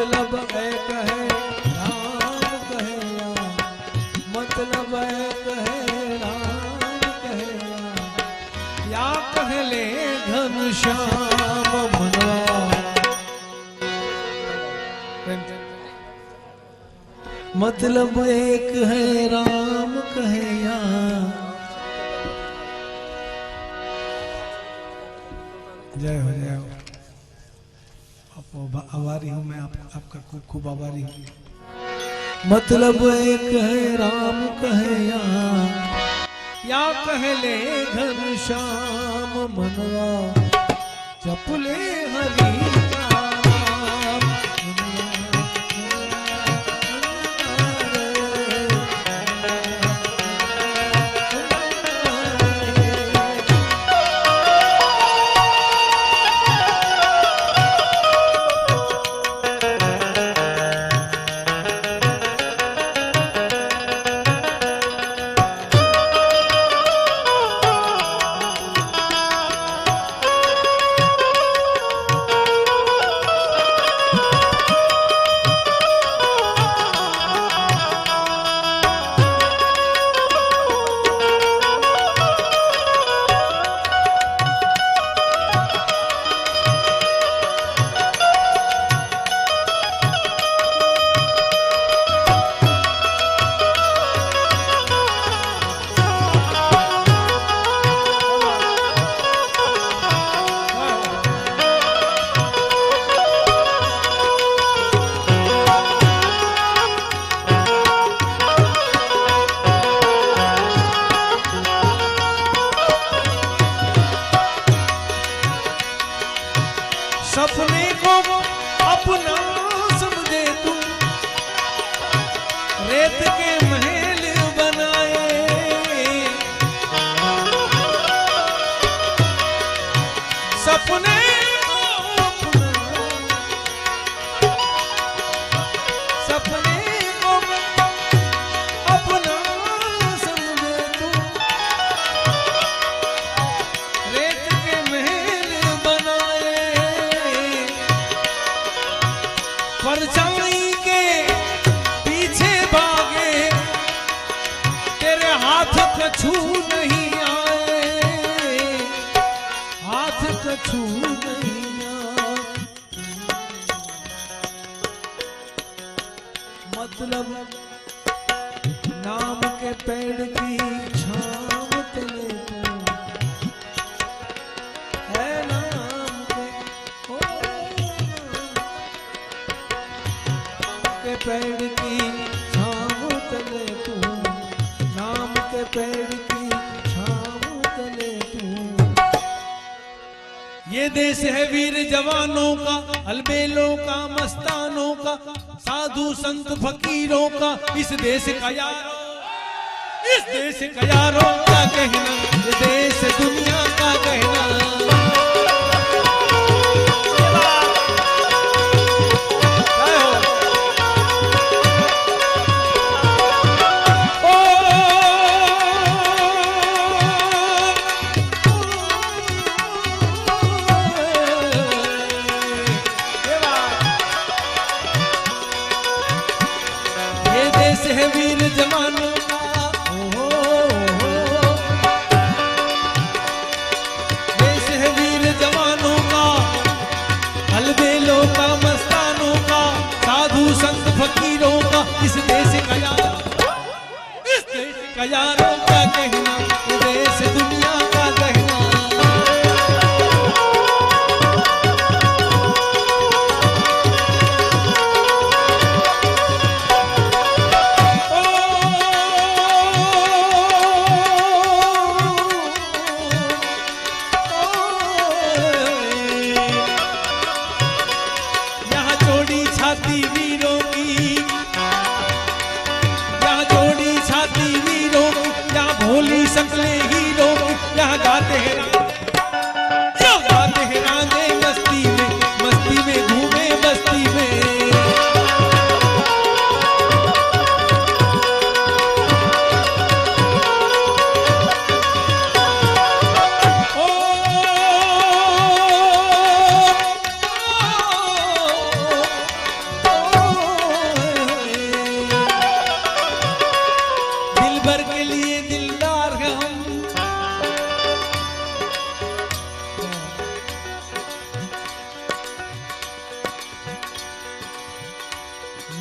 मतलब एक है राम कहे या, मतलब एक है राम कहे या कह ले घनश्याम मनवा। मतलब एक है राम कहे या। जय हो जय हो। आप आभारी हूँ मैं, आपका खूब खूब आभारी हूँ। मतलब एक है राम कहे या कह ले घनश्याम मनवा, जपले हरि नाम। सपने को अपना समझे तू, रेत के महल बनाए। सपने को अपना, सपने को अपना समझे तू, रेत के महल बनाए। परछाई के पीछे भागे, तेरे हाथ कछू नहीं आए, हाथ कछू नहीं आए। मतलब नाम के पेड़ की छांव तले तू है, नाम के पेड़ की छांव तले तू, नाम के पेड़ की छांव तले तू। ये देश है वीर जवानों का, अलबेलों का, मस्तानों का, साधु संत फकीरों का, इस देश का यारो, इस देश का यारों का कहना, ये देश दुनिया का कहना। है वीर जवानों का, देश है वीर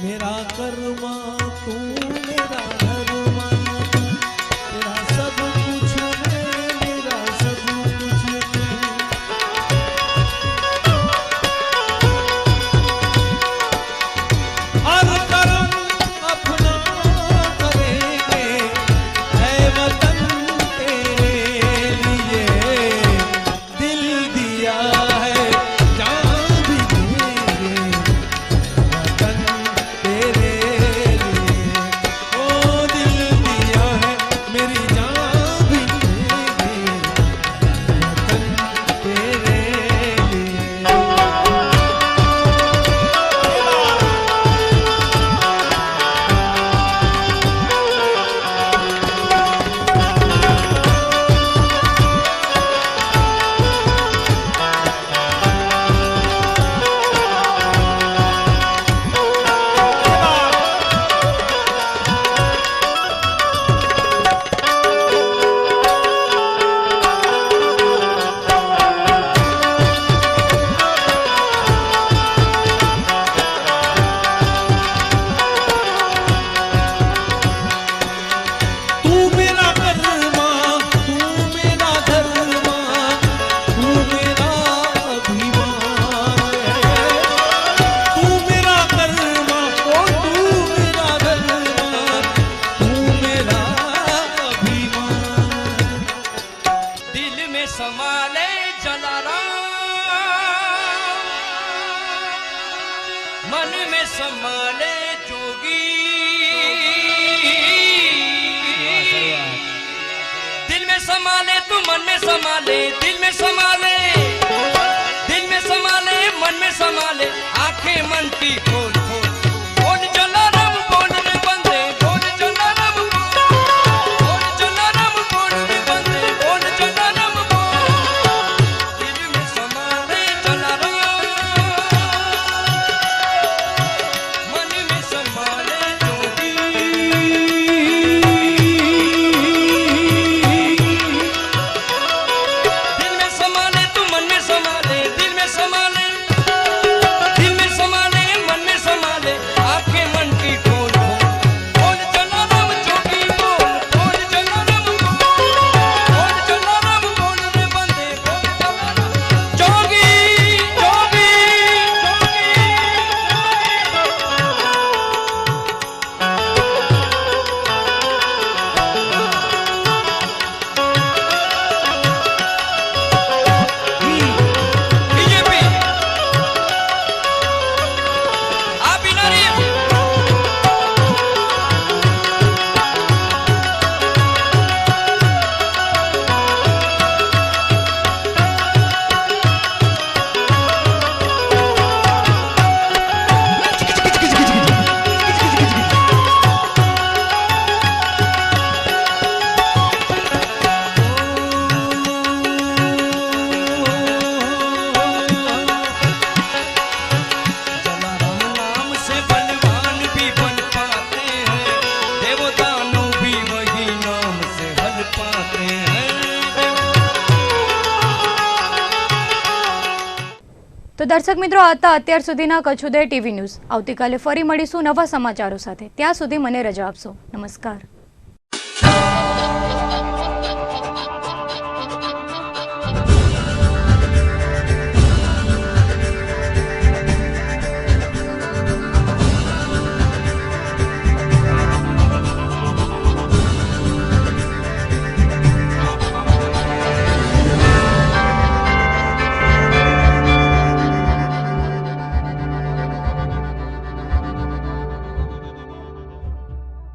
मेरा कर्मा तू मेरा धर्मा, तेरा सब कुछ मैं, मेरा सब कुछ तू। हर कर्म अपना करेंगे ऐ वतन तेरे लिए, दिल दिया है जान भी देंगे वतन तेरे लिए, ओ दिल दिया है मेरी जान भी देंगे वतन तेरे लिए। तू मेरा कर्मा तू मेरा धर्मा, तू मेरा अभिमान है, तू मेरा कर्मा ओ तू मेरा धर्मा, तू मेरा अभिमान। दिल में समा ले जलाराम, मन में समा ले जोगी, दिल में समा ले तू मन में समा ले, दिल में समा ले, दिल में समा ले, मन में समा ले, आंखें मन की खोल खोल, बोल जलाराम बोल रे बंदे, बोल जलाराम बोल जलाराम बोल रे बंदे, बोल जलाराम बोल, दिल में समा ले जलाराम, मन में समा ले जोगी, दिल में समा ले तू मन में समा ले, दिल में समा ले, दिल में समा ले, मन में समा ले, आंखें मन की खोल खोल, बोल जलाराम जोगी बोल, बोल जलाराम बोल जलाराम बोल रे बंदे, बोल जलाराम जोगी जोगी बीजेपी आप ही ना रही है। जलाराम नाम से बलवान भी बन पाते हैं, देवदानों भी वही नाम से हल पाते हैं। તો દર્શક મિત્રો, આ હતા અત્યાર સુધીના કચ્છ ઉદય ટીવી ન્યૂઝ. આવતીકાલે ફરી મળીશું નવા સમાચારો સાથે. ત્યાં સુધી મને રજા આપશો. નમસ્કાર.